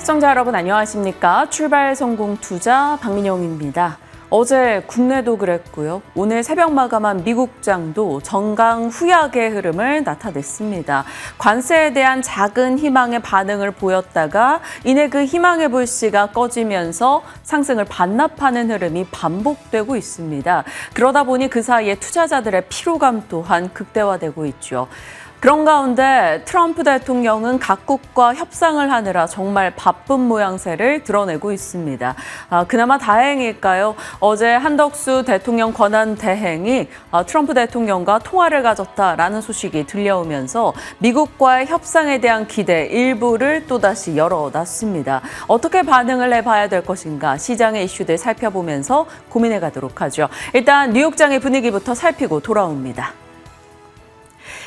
시청자 여러분 안녕하십니까? 출발 성공 투자 박민영입니다. 어제 국내도 그랬고요. 오늘 새벽 마감한 미국장도 전강 후약의 흐름을 나타냈습니다. 관세에 대한 작은 희망의 반응을 보였다가 이내 그 희망의 불씨가 꺼지면서 상승을 반납하는 흐름이 반복되고 있습니다. 그러다 보니 그 사이에 투자자들의 피로감 또한 극대화되고 있죠. 그런 가운데 트럼프 대통령은 각국과 협상을 하느라 정말 바쁜 모양새를 드러내고 있습니다. 그나마 다행일까요? 어제 한덕수 대통령 권한 대행이 트럼프 대통령과 통화를 가졌다라는 소식이 들려오면서 미국과의 협상에 대한 기대 일부를 또다시 열어놨습니다. 어떻게 반응을 해봐야 될 것인가 시장의 이슈들 살펴보면서 고민해 가도록 하죠. 일단 뉴욕장의 분위기부터 살피고 돌아옵니다.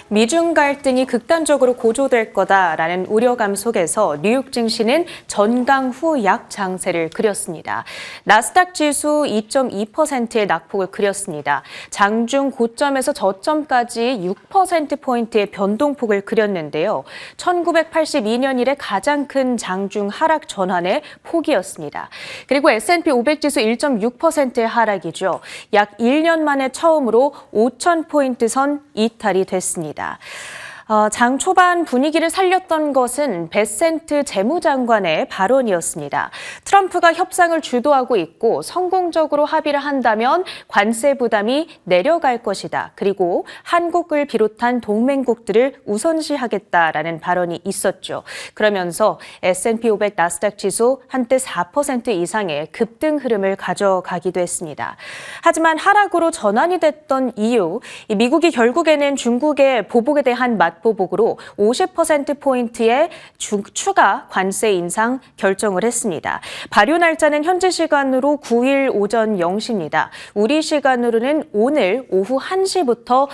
미중 갈등이 극단적으로 고조될 거다라는 우려감 속에서 뉴욕 증시는 전강 후약 장세를 그렸습니다. 나스닥 지수 2.2%의 낙폭을 그렸습니다. 장중 고점에서 저점까지 6%포인트의 변동폭을 그렸는데요. 1982년 이래 가장 큰 장중 하락 전환의 폭이었습니다. 그리고 S&P 500 지수 1.6%의 하락이죠. 약 1년 만에 처음으로 5,000포인트 선 이탈이 됐습니다. 장 초반 분위기를 살렸던 것은 베센트 재무장관의 발언이었습니다. 트럼프가 협상을 주도하고 있고 성공적으로 합의를 한다면 관세 부담이 내려갈 것이다. 그리고 한국을 비롯한 동맹국들을 우선시하겠다라는 발언이 있었죠. 그러면서 S&P 500 나스닥 지수 한때 4% 이상의 급등 흐름을 가져가기도 했습니다. 하지만 하락으로 전환이 됐던 이유, 미국이 결국에는 중국의 보복에 대한 맛보복으로 50%포인트의 추가 관세 인상 결정을 했습니다. 발효 날짜는 현지 시간으로 9일 오전 0시입니다. 우리 시간으로는 오늘 오후 1시부터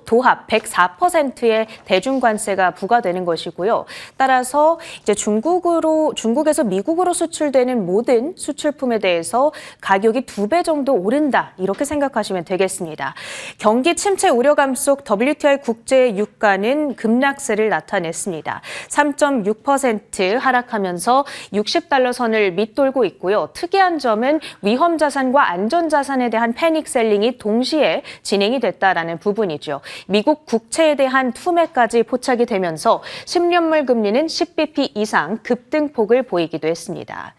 도합 104%의 대중관세가 부과되는 것이고요. 따라서 이제 중국에서 미국으로 수출되는 모든 수출품에 대해서 가격이 2배 정도 오른다. 이렇게 생각하시면 되겠습니다. 경기 침체 우려감 속 WTI 국제 유가는 급락세를 나타냈습니다. 3.6% 하락하면서 60달러 선을 밑돌고 있고요. 특이한 점은 위험 자산과 안전 자산에 대한 패닉 셀링이 동시에 진행이 됐다라는 부분이죠. 미국 국채에 대한 투매까지 포착이 되면서 10년물 금리는 10bp 이상 급등폭을 보이기도 했습니다.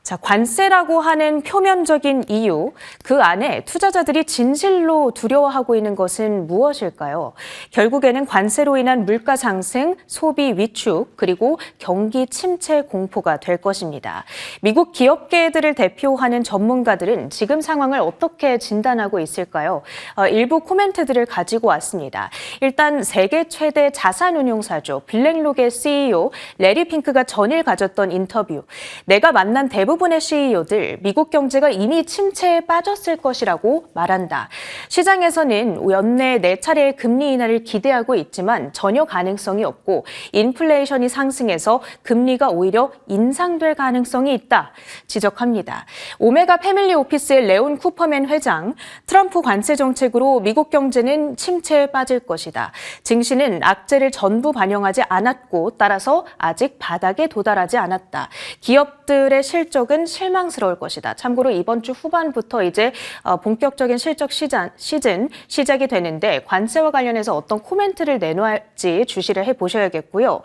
자, 관세라고 하는 표면적인 이유, 그 안에 투자자들이 진실로 두려워하고 있는 것은 무엇일까요? 결국에는 관세로 인한 물가 상승, 소비 위축, 그리고 경기 침체 공포가 될 것입니다. 미국 기업계들을 대표하는 전문가들은 지금 상황을 어떻게 진단하고 있을까요? 일부 코멘트들을 가지고 왔습니다. 일단 세계 최대 자산운용사죠. 블랙록의 CEO 레리 핑크가 전일 가졌던 인터뷰. 내가 만난 대부분의 CEO들 미국 경제가 이미 침체에 빠졌을 것이라고 말한다. 시장에서는 연내 4차례의 금리 인하를 기대하고 있지만 전혀 가능성이 없고 인플레이션이 상승해서 금리가 오히려 인상될 가능성이 있다. 지적합니다. 오메가 패밀리 오피스의 레온 쿠퍼맨 회장, 트럼프 관세 정책으로 미국 경제는 침체에 빠질 것이다. 증시는 악재를 전부 반영하지 않았고 따라서 아직 바닥에 도달하지 않았다. 기업들의 실적은 실망스러울 것이다. 참고로 이번 주 후반부터 이제 본격적인 실적 시즌 시작이 되는데 관세와 관련해서 어떤 코멘트를 내놓을지 주시를 해보셔야겠고요.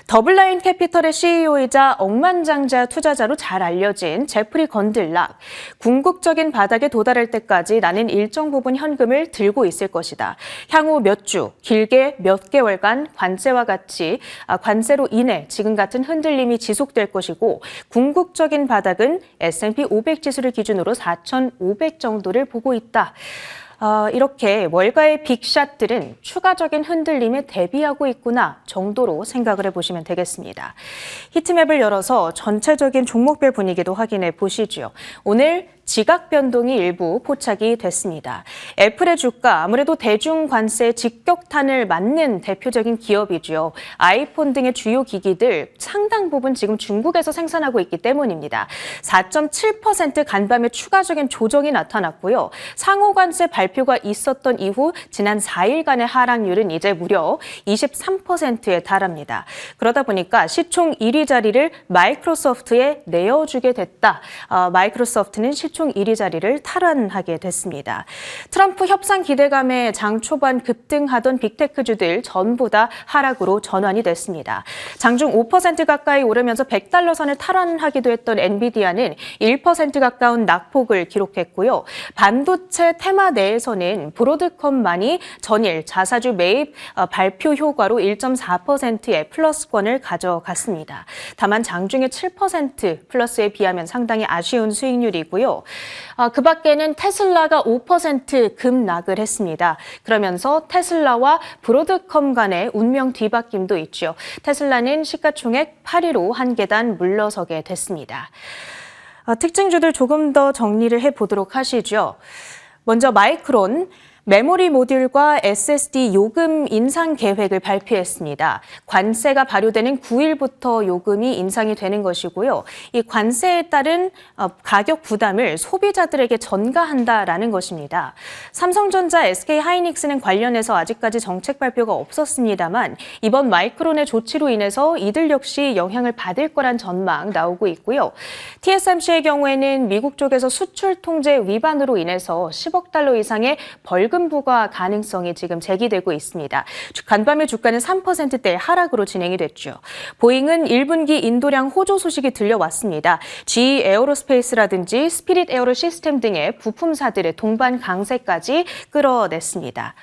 더블라인 캐피털의 CEO이자 억만장자 투자자로 잘 알려진 제프리 건들락. 궁극적인 바닥에 도달할 때까지 나는 일정 부분 현금을 들고 있을 것이다. 향후 몇 주, 길게 몇 개월간 관세와 같이 관세로 인해 지금 같은 흔들림이 지속될 것이고 궁극적인 바닥은 S&P 500 지수를 기준으로 4,500 정도를 보고 있다. 이렇게 월가의 빅샷들은 추가적인 흔들림에 대비하고 있구나 정도로 생각을 해보시면 되겠습니다. 히트맵을 열어서 전체적인 종목별 분위기도 확인해 보시죠. 오늘 지각 변동이 일부 포착이 됐습니다. 애플의 주가, 아무래도 대중 관세 직격탄을 맞는 대표적인 기업이죠. 아이폰 등의 주요 기기들 상당 부분 지금 중국에서 생산하고 있기 때문입니다. 4.7% 간밤에 추가적인 조정이 나타났고요. 상호 관세 발표가 있었던 이후 지난 4일간의 하락률은 이제 무려 23%에 달합니다. 그러다 보니까 시총 1위 자리를 마이크로소프트에 내어주게 됐다. 마이크로소프트는 시총 1위 자리를 탈환하게 됐습니다. 트럼프 협상 기대감에 장 초반 급등하던 빅테크주들 전부 다 하락으로 전환이 됐습니다. 장중 5% 가까이 오르면서 $100 선을 탈환하기도 했던 엔비디아는 1% 가까운 낙폭을 기록했고요. 반도체 테마 내에서는 브로드컴만이 전일 자사주 매입 발표 효과로 1.4%의 플러스권을 가져갔습니다. 다만 장중에 7% 플러스에 비하면 상당히 아쉬운 수익률이고요. 그 밖에는 테슬라가 5% 급락을 했습니다. 그러면서 테슬라와 브로드컴 간의 운명 뒤바뀜도 있죠. 테슬라는 시가총액 8위로 한 계단 물러서게 됐습니다. 특징주들 조금 더 정리를 해보도록 하시죠. 먼저 마이크론. 메모리 모듈과 SSD 요금 인상 계획을 발표했습니다. 관세가 발효되는 9일부터 요금이 인상이 되는 것이고요. 이 관세에 따른 가격 부담을 소비자들에게 전가한다라는 것입니다. 삼성전자, SK하이닉스는 관련해서 아직까지 정책 발표가 없었습니다만 이번 마이크론의 조치로 인해서 이들 역시 영향을 받을 거란 전망 나오고 있고요. TSMC의 경우에는 미국 쪽에서 수출 통제 위반으로 인해서 $10억 이상의 벌금 부과 가능성이 지금 제기되고 있습니다. 간밤의 주가는 3%대 하락으로 진행이 됐죠. 보잉은 1분기 인도량 호조 소식이 들려왔습니다. GE 에어로스페이스라든지 스피릿 에어로 시스템 등의 부품사들의 동반 강세까지 끌어냈습니다.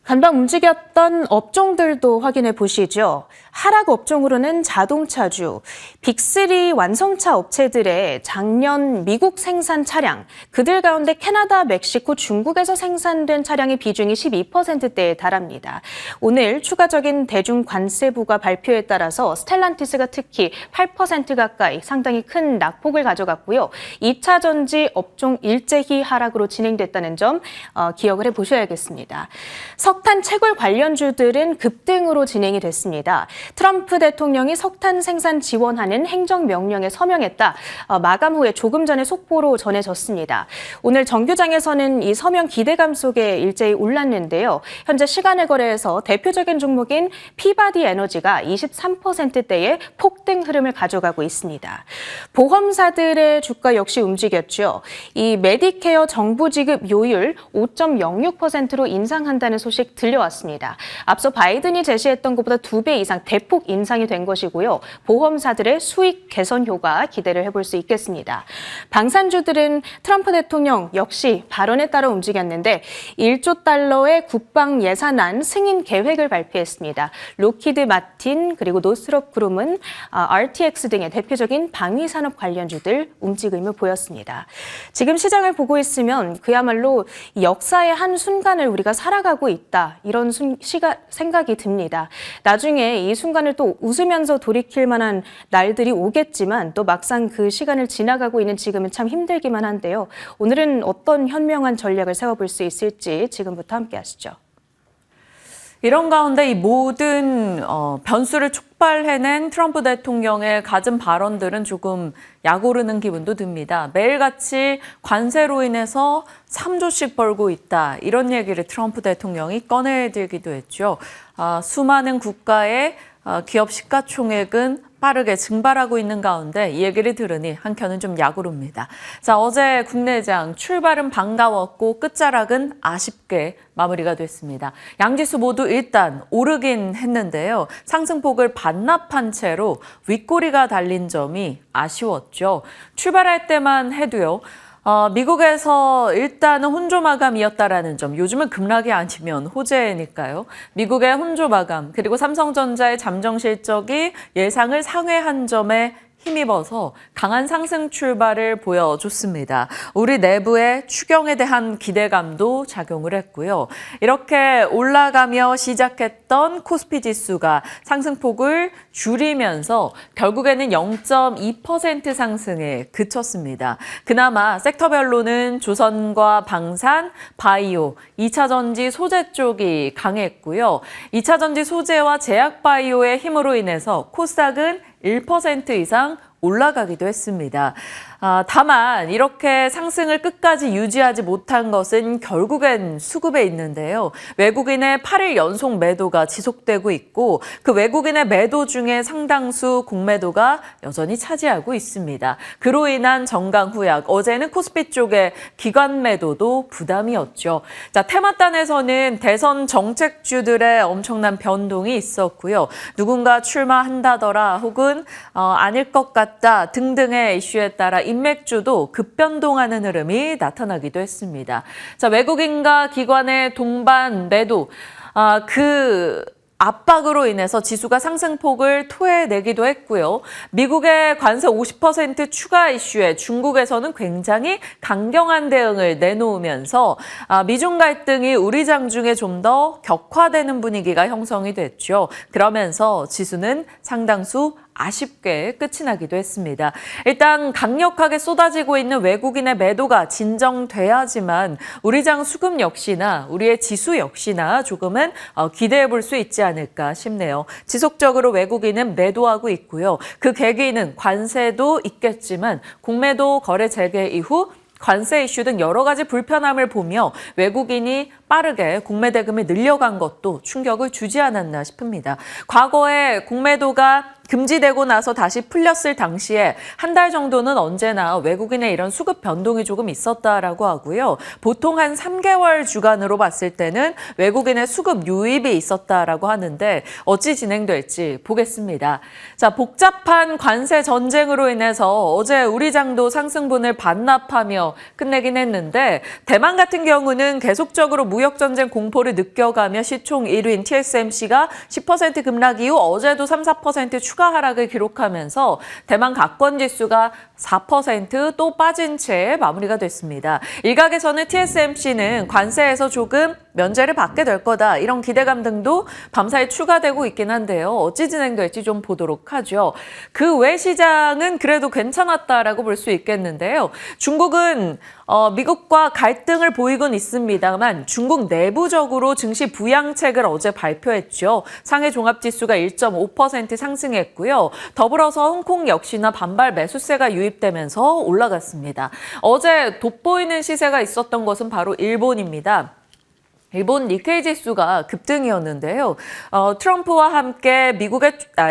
간밤 움직였던 업종들도 확인해 보시죠. 하락 업종으로는 자동차주, 빅3 완성차 업체들의 작년 미국 생산 차량, 그들 가운데 캐나다, 멕시코, 중국에서 생산된 차량의 비중이 12%대에 달합니다. 오늘 추가적인 대중 관세부가 발표에 따라서 스텔란티스가 특히 8% 가까이 상당히 큰 낙폭을 가져갔고요. 2차 전지 업종 일제히 하락으로 진행됐다는 점 기억을 해보셔야겠습니다. 석탄 채굴 관련주들은 급등으로 진행이 됐습니다. 트럼프 대통령이 석탄 생산 지원하는 행정명령에 서명했다. 마감 후에 조금 전에 속보로 전해졌습니다. 오늘 정규장에서는 이 서명 기대감 속에 일제히 올랐는데요. 현재 시간의 거래에서 대표적인 종목인 피바디 에너지가 23%대의 폭등 흐름을 가져가고 있습니다. 보험사들의 주가 역시 움직였죠. 이 메디케어 정부 지급 요율 5.06%로 인상한다는 소식 들려왔습니다. 앞서 바이든이 제시했던 것보다 2배 이상 대폭 인상이 된 것이고요. 보험사들의 수익 개선 효과 기대를 해볼 수 있겠습니다. 방산주들은 트럼프 대통령 역시 발언에 따라 움직였는데 1조 달러의 국방 예산안 승인 계획을 발표했습니다. 로키드 마틴 그리고 노스롭 그룹은 RTX 등의 대표적인 방위산업 관련주들 움직임을 보였습니다. 지금 시장을 보고 있으면 그야말로 역사의 한 순간을 우리가 살아가고 있다. 이런 생각이 듭니다. 나중에 이 순간을 또 웃으면서 돌이킬 만한 날들이 오겠지만 또 막상 그 시간을 지나가고 있는 지금은 참 힘들기만 한데요. 오늘은 어떤 현명한 전략을 세워볼 수 있을지 지금부터 함께 하시죠. 이런 가운데 이 모든 변수를 촉발해낸 트럼프 대통령의 갖은 발언들은 조금 약오르는 기분도 듭니다. 매일같이 관세로 인해서 3조씩 벌고 있다. 이런 얘기를 트럼프 대통령이 꺼내들기도 했죠. 수많은 국가의 기업 시가총액은 빠르게 증발하고 있는 가운데 이 얘기를 들으니 한켠은 좀 약오릅니다. 자, 어제 국내장 출발은 반가웠고 끝자락은 아쉽게 마무리가 됐습니다. 양지수 모두 일단 오르긴 했는데요. 상승폭을 반납한 채로 윗꼬리가 달린 점이 아쉬웠죠. 출발할 때만 해도요. 미국에서 일단은 혼조 마감이었다라는 점, 요즘은 급락이 아니면 호재니까요. 미국의 혼조 마감, 그리고 삼성전자의 잠정 실적이 예상을 상회한 점에 힘입어서 강한 상승 출발을 보여줬습니다. 우리 내부의 추경에 대한 기대감도 작용을 했고요. 이렇게 올라가며 시작했던 코스피 지수가 상승폭을 줄이면서 결국에는 0.2% 상승에 그쳤습니다. 그나마 섹터별로는 조선과 방산, 바이오, 2차 전지 소재 쪽이 강했고요. 2차 전지 소재와 제약 바이오의 힘으로 인해서 코스닥은 1% 이상 올라가기도 했습니다. 다만 이렇게 상승을 끝까지 유지하지 못한 것은 결국엔 수급에 있는데요. 외국인의 8일 연속 매도가 지속되고 있고 그 외국인의 매도 중에 상당수 공매도가 여전히 차지하고 있습니다. 그로 인한 정강후약, 어제는 코스피 쪽의 기관 매도도 부담이었죠. 자, 테마단에서는 대선 정책주들의 엄청난 변동이 있었고요. 누군가 출마한다더라 혹은 아닐 것 같다 등등의 이슈에 따라 인맥주도 급변동하는 흐름이 나타나기도 했습니다. 자, 외국인과 기관의 동반 매도, 그 압박으로 인해서 지수가 상승폭을 토해내기도 했고요. 미국의 관세 50% 추가 이슈에 중국에서는 굉장히 강경한 대응을 내놓으면서 미중 갈등이 우리 장중에 좀 더 격화되는 분위기가 형성이 됐죠. 그러면서 지수는 상당수 아쉽게 끝이 나기도 했습니다. 일단 강력하게 쏟아지고 있는 외국인의 매도가 진정돼야지만 우리 장 수급 역시나 우리의 지수 역시나 조금은 기대해 볼 수 있지 않을까 싶네요. 지속적으로 외국인은 매도하고 있고요. 그 계기는 관세도 있겠지만 공매도 거래 재개 이후 관세 이슈 등 여러 가지 불편함을 보며 외국인이 빠르게 공매 대금을 늘려간 것도 충격을 주지 않았나 싶습니다. 과거에 공매도가 금지되고 나서 다시 풀렸을 당시에 한 달 정도는 언제나 외국인의 이런 수급 변동이 조금 있었다라고 하고요. 보통 한 3개월 주간으로 봤을 때는 외국인의 수급 유입이 있었다라고 하는데 어찌 진행될지 보겠습니다. 자, 복잡한 관세 전쟁으로 인해서 어제 우리 장도 상승분을 반납하며 끝내긴 했는데 대만 같은 경우는 계속적으로 무역 전쟁 공포를 느껴가며 시총 1위인 TSMC가 10% 급락 이후 어제도 3-4% 추가 하락을 기록하면서 대만 가권 지수가 4% 또 빠진 채 마무리가 됐습니다. 일각에서는 TSMC는 관세에서 조금 면제를 받게 될 거다 이런 기대감 등도 밤사이 추가되고 있긴 한데요. 어찌 진행될지 좀 보도록 하죠. 그 외 시장은 그래도 괜찮았다라고 볼 수 있겠는데요. 중국은 미국과 갈등을 보이곤 있습니다만 중국 내부적으로 증시 부양책을 어제 발표했죠. 상해 종합지수가 1.5% 상승했고요. 더불어서 홍콩 역시나 반발 매수세가 유입되면서 올라갔습니다. 어제 돋보이는 시세가 있었던 것은 바로 일본입니다. 일본 니케이 지수가 급등이었는데요. 트럼프와 함께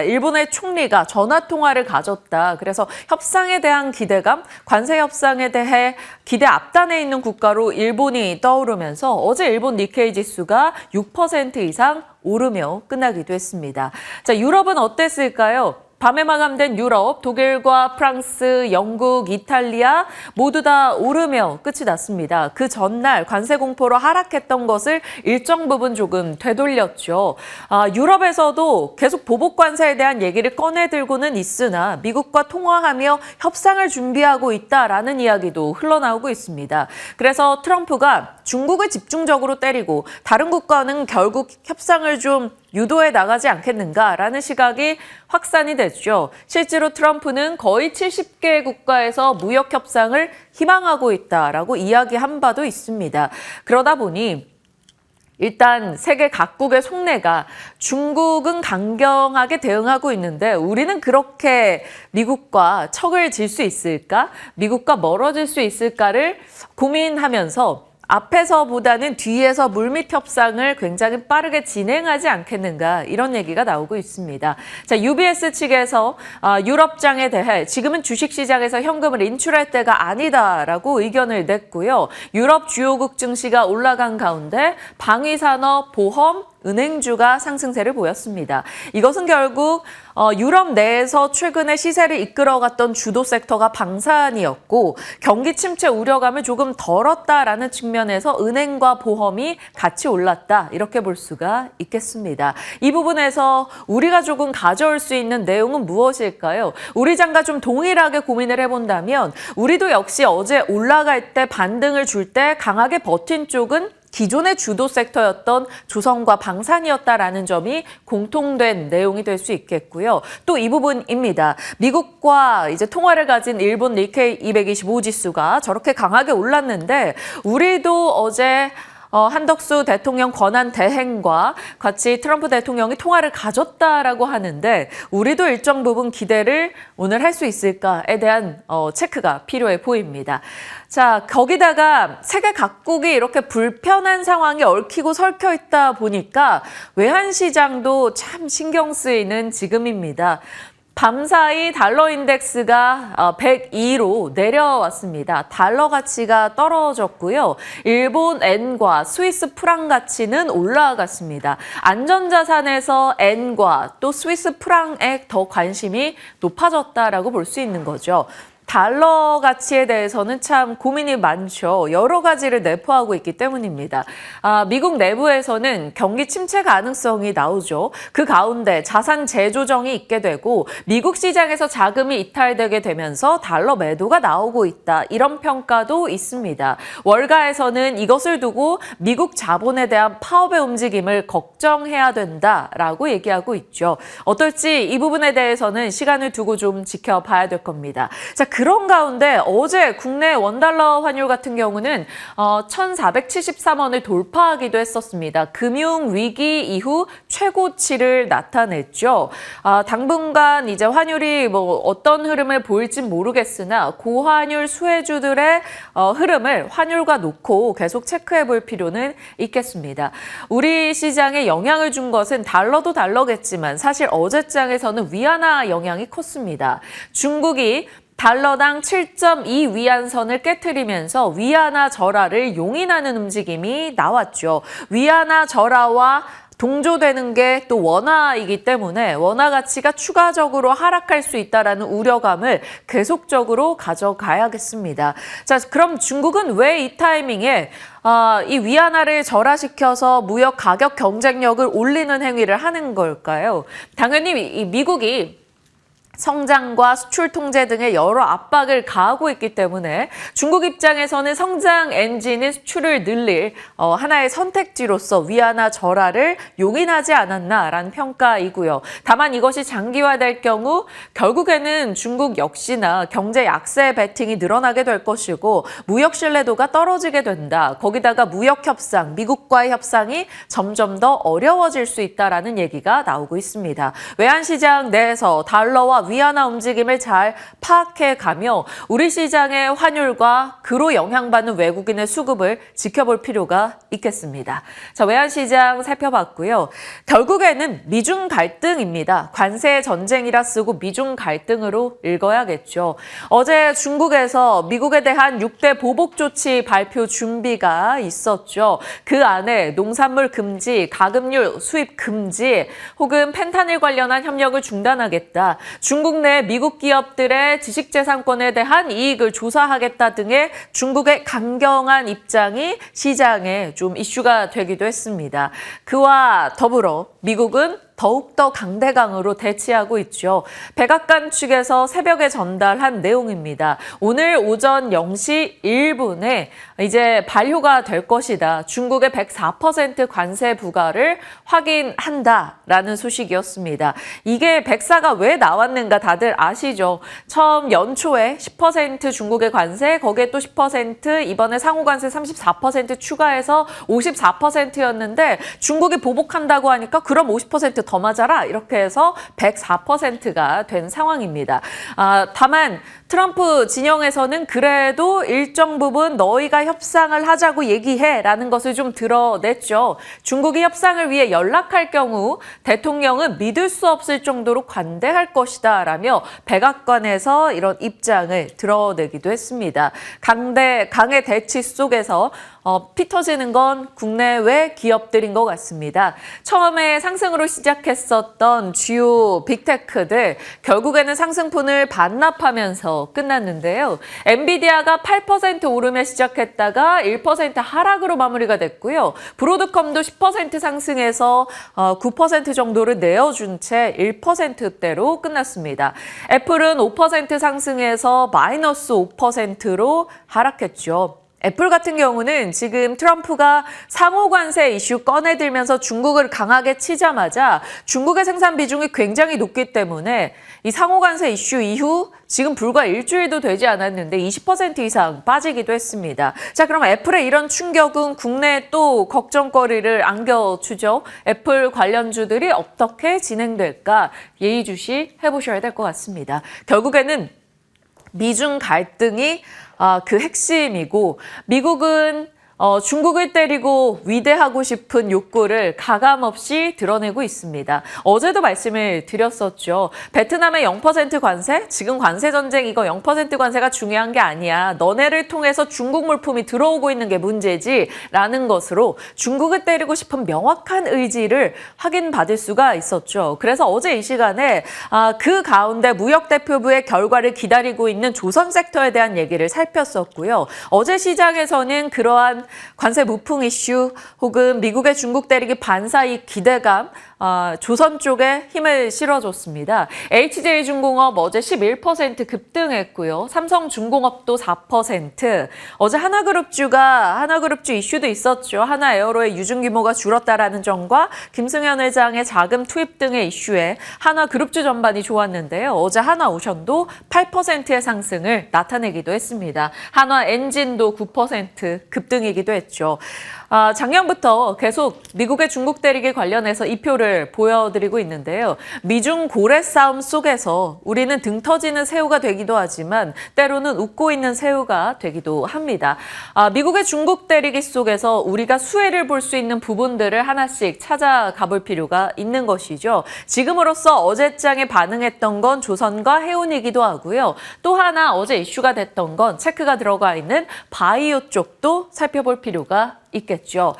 일본의 총리가 전화 통화를 가졌다. 그래서 협상에 대한 기대감, 관세 협상에 대해 기대 앞단에 있는 국가로 일본이 떠오르면서 어제 일본 니케이 지수가 6% 이상 오르며 끝나기도 했습니다. 자, 유럽은 어땠을까요? 밤에 마감된 유럽, 독일과 프랑스, 영국, 이탈리아 모두 다 오르며 끝이 났습니다. 그 전날 관세 공포로 하락했던 것을 일정 부분 조금 되돌렸죠. 유럽에서도 계속 보복 관세에 대한 얘기를 꺼내들고는 있으나 미국과 통화하며 협상을 준비하고 있다라는 이야기도 흘러나오고 있습니다. 그래서 트럼프가 중국을 집중적으로 때리고 다른 국가는 결국 협상을 좀 유도해 나가지 않겠는가라는 시각이 확산이 됐죠. 실제로 트럼프는 거의 70개 국가에서 무역 협상을 희망하고 있다라고 이야기한 바도 있습니다. 그러다 보니 일단 세계 각국의 속내가 중국은 강경하게 대응하고 있는데 우리는 그렇게 미국과 척을 질 수 있을까? 미국과 멀어질 수 있을까를 고민하면서 앞에서보다는 뒤에서 물밑 협상을 굉장히 빠르게 진행하지 않겠는가 이런 얘기가 나오고 있습니다. 자, UBS 측에서 유럽장에 대해 지금은 주식시장에서 현금을 인출할 때가 아니다라고 의견을 냈고요. 유럽 주요국 증시가 올라간 가운데 방위산업, 보험, 은행주가 상승세를 보였습니다. 이것은 결국 유럽 내에서 최근에 시세를 이끌어갔던 주도 섹터가 방산이었고 경기 침체 우려감을 조금 덜었다라는 측면에서 은행과 보험이 같이 올랐다 이렇게 볼 수가 있겠습니다. 이 부분에서 우리가 조금 가져올 수 있는 내용은 무엇일까요? 우리 장과 좀 동일하게 고민을 해본다면 우리도 역시 어제 올라갈 때 반등을 줄 때 강하게 버틴 쪽은 기존의 주도 섹터였던 조선과 방산이었다라는 점이 공통된 내용이 될 수 있겠고요. 또 이 부분입니다. 미국과 이제 통화를 가진 일본 니케이 225 지수가 저렇게 강하게 올랐는데 우리도 어제 한덕수 대통령 권한 대행과 같이 트럼프 대통령이 통화를 가졌다라고 하는데 우리도 일정 부분 기대를 오늘 할 수 있을까에 대한 체크가 필요해 보입니다. 자, 거기다가 세계 각국이 이렇게 불편한 상황이 얽히고 설켜 있다 보니까 외환시장도 참 신경 쓰이는 지금입니다. 밤사이 달러 인덱스가 102로 내려왔습니다. 달러 가치가 떨어졌고요. 일본 엔과 스위스 프랑 가치는 올라갔습니다. 안전자산에서 엔과 또 스위스 프랑에 더 관심이 높아졌다라고 볼 수 있는 거죠. 달러 가치에 대해서는 참 고민이 많죠. 여러 가지를 내포하고 있기 때문입니다. 미국 내부에서는 경기 침체 가능성이 나오죠. 그 가운데 자산 재조정이 있게 되고 미국 시장에서 자금이 이탈되게 되면서 달러 매도가 나오고 있다. 이런 평가도 있습니다. 월가에서는 이것을 두고 미국 자본에 대한 파업의 움직임을 걱정해야 된다라고 얘기하고 있죠. 어떨지 이 부분에 대해서는 시간을 두고 좀 지켜봐야 될 겁니다. 자, 그런 가운데 어제 국내 원달러 환율 같은 경우는 1,473원을 돌파하기도 했었습니다. 금융위기 이후 최고치를 나타냈죠. 당분간 이제 환율이 어떤 흐름을 보일진 모르겠으나 고환율 수혜주들의 흐름을 환율과 놓고 계속 체크해 볼 필요는 있겠습니다. 우리 시장에 영향을 준 것은 달러도 달러겠지만 사실 어제장에서는 위안화 영향이 컸습니다. 중국이 달러당 7.2 위안선을 깨트리면서 위안화 절하를 용인하는 움직임이 나왔죠. 위안화 절하와 동조되는 게 또 원화이기 때문에 원화 가치가 추가적으로 하락할 수 있다는 우려감을 계속적으로 가져가야겠습니다. 자, 그럼 중국은 왜 이 타이밍에 이 위안화를 절하시켜서 무역 가격 경쟁력을 올리는 행위를 하는 걸까요? 당연히 이 미국이 성장과 수출 통제 등의 여러 압박을 가하고 있기 때문에 중국 입장에서는 성장 엔진인 수출을 늘릴 하나의 선택지로서 위안화 절하를 용인하지 않았나라는 평가이고요. 다만 이것이 장기화될 경우 결국에는 중국 역시나 경제 약세 베팅이 늘어나게 될 것이고 무역 신뢰도가 떨어지게 된다. 거기다가 무역 협상, 미국과의 협상이 점점 더 어려워질 수 있다라는 얘기가 나오고 있습니다. 외환시장 내에서 달러와 위안화 움직임을 잘 파악해가며 우리 시장의 환율과 그로 영향받는 외국인의 수급을 지켜볼 필요가 있겠습니다. 자, 외환시장 살펴봤고요. 결국에는 미중 갈등입니다. 관세 전쟁이라 쓰고 미중 갈등으로 읽어야겠죠. 어제 중국에서 미국에 대한 6대 보복 조치 발표 준비가 있었죠. 그 안에 농산물 금지, 가금류 수입 금지, 혹은 펜타닐 관련한 협력을 중단하겠다. 중국 내 미국 기업들의 지식재산권에 대한 이익을 조사하겠다 등의 중국의 강경한 입장이 시장에 좀 이슈가 되기도 했습니다. 그와 더불어 미국은 더욱더 강대강으로 대치하고 있죠. 백악관 측에서 새벽에 전달한 내용입니다. 오늘 오전 0시 1분에 이제 발효가 될 것이다. 중국의 104% 관세 부과를 확인한다라는 소식이었습니다. 이게 104가 왜 나왔는가 다들 아시죠? 처음 연초에 10% 중국의 관세, 거기에 또 10%, 이번에 상호관세 34% 추가해서 54%였는데 중국이 보복한다고 하니까 그럼 50% 더 맞아라 이렇게 해서 104%가 된 상황입니다. 다만 트럼프 진영에서는 그래도 일정 부분 너희가 협상을 하자고 얘기해라는 것을 좀 드러냈죠. 중국이 협상을 위해 연락할 경우 대통령은 믿을 수 없을 정도로 관대할 것이다 라며 백악관에서 이런 입장을 드러내기도 했습니다. 강의 대치 속에서 피 터지는 건 국내외 기업들인 것 같습니다. 처음에 상승으로 시작했었던 주요 빅테크들 결국에는 상승분을 반납하면서 끝났는데요. 엔비디아가 8% 오르며 시작했다가 1% 하락으로 마무리가 됐고요. 브로드컴도 10% 상승해서 9% 정도를 내어준 채 1%대로 끝났습니다. 애플은 5% 상승해서 마이너스 5%로 하락했죠. 애플 같은 경우는 지금 트럼프가 상호관세 이슈 꺼내들면서 중국을 강하게 치자마자 중국의 생산 비중이 굉장히 높기 때문에 이 상호관세 이슈 이후 지금 불과 일주일도 되지 않았는데 20% 이상 빠지기도 했습니다. 자, 그럼 애플의 이런 충격은 국내에 또 걱정거리를 안겨주죠. 애플 관련주들이 어떻게 진행될까 예의주시 해보셔야 될 것 같습니다. 결국에는 미중 갈등이 그 핵심이고 미국은 중국을 때리고 위대하고 싶은 욕구를 가감없이 드러내고 있습니다. 어제도 말씀을 드렸었죠. 베트남의 0% 관세? 지금 관세 전쟁 이거 0% 관세가 중요한 게 아니야. 너네를 통해서 중국 물품이 들어오고 있는 게 문제지 라는 것으로 중국을 때리고 싶은 명확한 의지를 확인받을 수가 있었죠. 그래서 어제 이 시간에 그 가운데 무역대표부의 결과를 기다리고 있는 조선 섹터에 대한 얘기를 살폈었고요. 어제 시장에서는 그러한 관세 무풍 이슈 혹은 미국의 중국 때리기 반사이익 기대감 조선 쪽에 힘을 실어줬습니다. HJ중공업 어제 11% 급등했고요. 삼성중공업도 4%. 어제 하나그룹주 이슈도 있었죠. 하나에어로의 유증 규모가 줄었다라는 점과 김승현 회장의 자금 투입 등의 이슈에 하나그룹주 전반이 좋았는데요. 어제 하나오션도 8%의 상승을 나타내기도 했습니다. 한화엔진도 9% 급등이기도 했죠. 작년부터 계속 미국의 중국 때리기 관련해서 이표를 보여드리고 있는데요. 미중 고래 싸움 속에서 우리는 등 터지는 새우가 되기도 하지만 때로는 웃고 있는 새우가 되기도 합니다. 미국의 중국 때리기 속에서 우리가 수혜를 볼 수 있는 부분들을 하나씩 찾아가 볼 필요가 있는 것이죠. 지금으로서 어제장에 반응했던 건 조선과 해운이기도 하고요. 또 하나 어제 이슈가 됐던 건 체크가 들어가 있는 바이오 쪽도 살펴볼 필요가 있겠죠.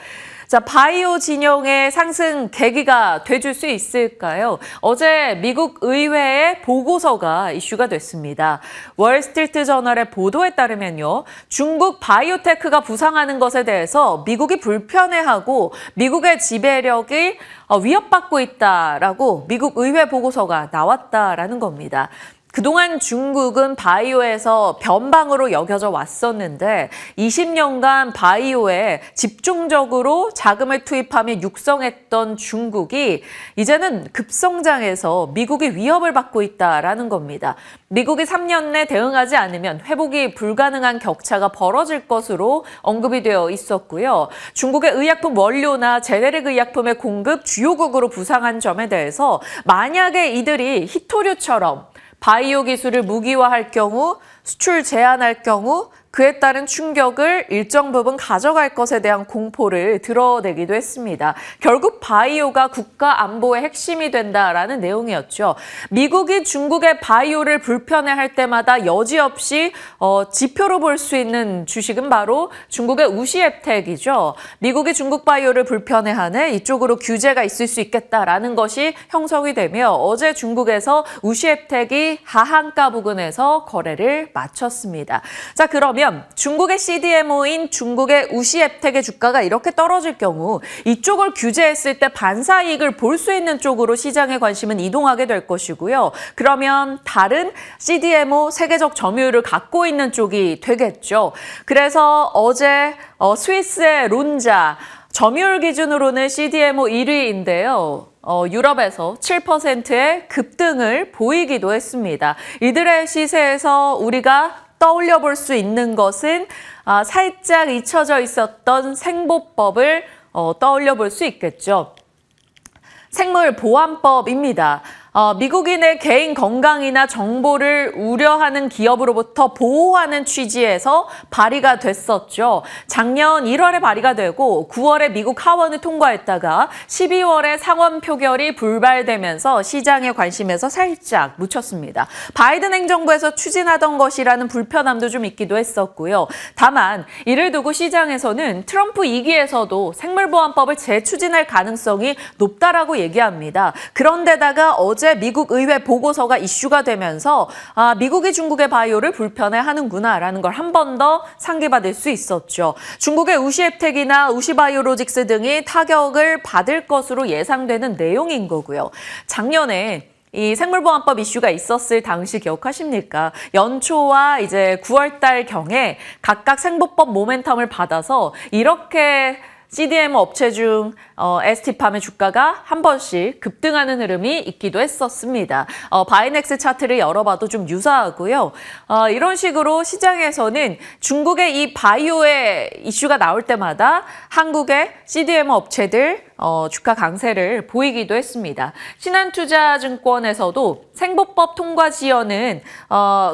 자, 바이오 진영의 상승 계기가 돼줄 수 있을까요? 어제 미국 의회의 보고서가 이슈가 됐습니다. 월스트리트 저널의 보도에 따르면요. 중국 바이오테크가 부상하는 것에 대해서 미국이 불편해하고 미국의 지배력이 위협받고 있다라고 미국 의회 보고서가 나왔다라는 겁니다. 그동안 중국은 바이오에서 변방으로 여겨져 왔었는데 20년간 바이오에 집중적으로 자금을 투입하며 육성했던 중국이 이제는 급성장해서 미국이 위협을 받고 있다라는 겁니다. 미국이 3년 내 대응하지 않으면 회복이 불가능한 격차가 벌어질 것으로 언급이 되어 있었고요. 중국의 의약품 원료나 제네릭 의약품의 공급 주요국으로 부상한 점에 대해서 만약에 이들이 히토류처럼 바이오 기술을 무기화할 경우, 수출 제한할 경우 그에 따른 충격을 일정 부분 가져갈 것에 대한 공포를 드러내기도 했습니다. 결국 바이오가 국가 안보의 핵심이 된다라는 내용이었죠. 미국이 중국의 바이오를 불편해할 때마다 여지없이 지표로 볼 수 있는 주식은 바로 중국의 우시앱텍이죠. 미국이 중국 바이오를 불편해하는 이쪽으로 규제가 있을 수 있겠다라는 것이 형성이 되며 어제 중국에서 우시앱텍이 하한가 부근에서 거래를 마쳤습니다. 자, 그러면 중국의 CDMO인 중국의 우시앱텍의 주가가 이렇게 떨어질 경우 이쪽을 규제했을 때 반사이익을 볼 수 있는 쪽으로 시장의 관심은 이동하게 될 것이고요. 그러면 다른 CDMO 세계적 점유율을 갖고 있는 쪽이 되겠죠. 그래서 어제 스위스의 론자 점유율 기준으로는 CDMO 1위인데요. 유럽에서 7%의 급등을 보이기도 했습니다. 이들의 시세에서 우리가 떠올려 볼 수 있는 것은 살짝 잊혀져 있었던 생보법을 떠올려 볼 수 있겠죠. 생물보안법입니다. 미국인의 개인 건강이나 정보를 우려하는 기업으로부터 보호하는 취지에서 발의가 됐었죠. 작년 1월에 발의가 되고 9월에 미국 하원을 통과했다가 12월에 상원 표결이 불발되면서 시장의 관심에서 살짝 묻혔습니다. 바이든 행정부에서 추진하던 것이라는 불편함도 좀 있기도 했었고요. 다만 이를 두고 시장에서는 트럼프 2기에서도 생물보안법을 재추진할 가능성이 높다라고 얘기합니다. 그런데다가 어제 미국 의회 보고서가 이슈가 되면서 미국이 중국의 바이오를 불편해하는구나라는 걸 한 번 더 상기받을 수 있었죠. 중국의 우시앱텍이나 우시바이오로직스 등이 타격을 받을 것으로 예상되는 내용인 거고요. 작년에 이 생물보안법 이슈가 있었을 당시 기억하십니까? 연초와 이제 9월 달 경에 각각 생보법 모멘텀을 받아서 이렇게 CDMO 업체 중 ST팜의 주가가 한 번씩 급등하는 흐름이 있기도 했었습니다. 바이넥스 차트를 열어봐도 좀 유사하고요. 이런 식으로 시장에서는 중국의 이 바이오의 이슈가 나올 때마다 한국의 CDMO 업체들 주가 강세를 보이기도 했습니다. 신한투자증권에서도 생보법 통과 지연은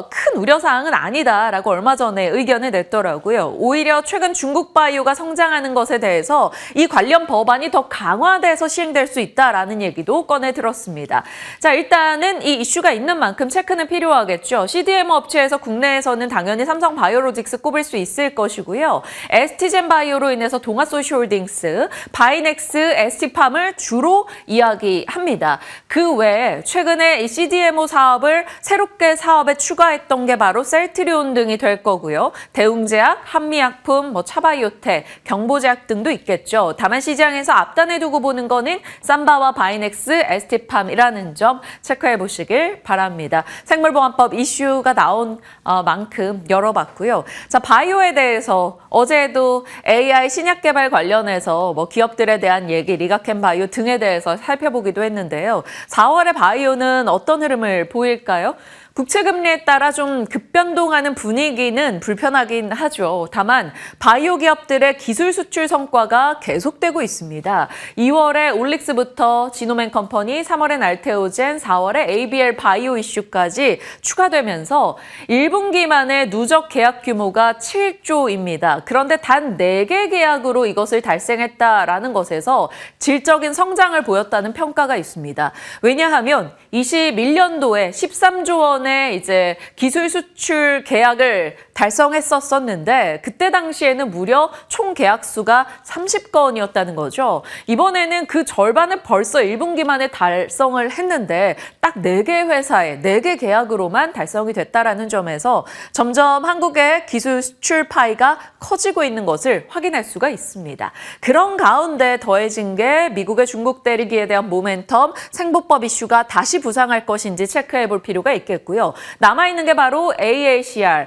큰 우려사항은 아니다라고 얼마 전에 의견을 냈더라고요. 오히려 최근 중국 바이오가 성장하는 것에 대해서 이 관련 법안이 더 강화돼서 시행될 수 있다라는 얘기도 꺼내 들었습니다. 자, 일단은 이 이슈가 있는 만큼 체크는 필요하겠죠. CDMO 업체에서 국내에서는 당연히 삼성바이오로직스 꼽을 수 있을 것이고요. ST젠바이오로 인해서 동아소시홀딩스, 바이넥스, ST팜을 주로 이야기합니다. 그 외에 최근에 이 CDMO 사업을 새롭게 사업에 추가했던 게 바로 셀트리온 등이 될 거고요. 대웅제약, 한미약품, 차바이오텍, 경보제약 등도 있겠죠. 다만 시장에서 앞단에 두고 보는 거는 삼바와 바이넥스, ST팜이라는 점 체크해 보시길 바랍니다. 생물보안법 이슈가 나온 만큼 열어봤고요. 자, 바이오에 대해서 어제도 AI 신약 개발 관련해서 기업들에 대한 얘기, 리가켄 바이오 등에 대해서 살펴보기도 했는데요. 4월에 바이오는 어떤 흐름을 보일까요? 국채금리에 따라 좀 급변동하는 분위기는 불편하긴 하죠. 다만 바이오 기업들의 기술 수출 성과가 계속되고 있습니다. 2월에 올릭스부터 지노맨 컴퍼니, 3월엔 알테오젠, 4월에 ABL 바이오 이슈까지 추가되면서 1분기 만에 누적 계약 규모가 7조입니다. 그런데 단 4개 계약으로 이것을 달성했다라는 것에서 질적인 성장을 보였다는 평가가 있습니다. 왜냐하면 21년도에 13조 원 이제 기술 수출 계약을 달성했었는데 그때 당시에는 무려 총 계약 수가 30건이었다는 거죠. 이번에는 그 절반을 벌써 1분기 만에 달성을 했는데 딱 4개 회사에 4개 계약으로만 달성이 됐다라는 점에서 점점 한국의 기술 수출 파이가 커지고 있는 것을 확인할 수가 있습니다. 그런 가운데 더해진 게 미국의 중국 때리기에 대한 모멘텀, 생보법 이슈가 다시 부상할 것인지 체크해 볼 필요가 있겠고요. 남아있는 게 바로 AACR,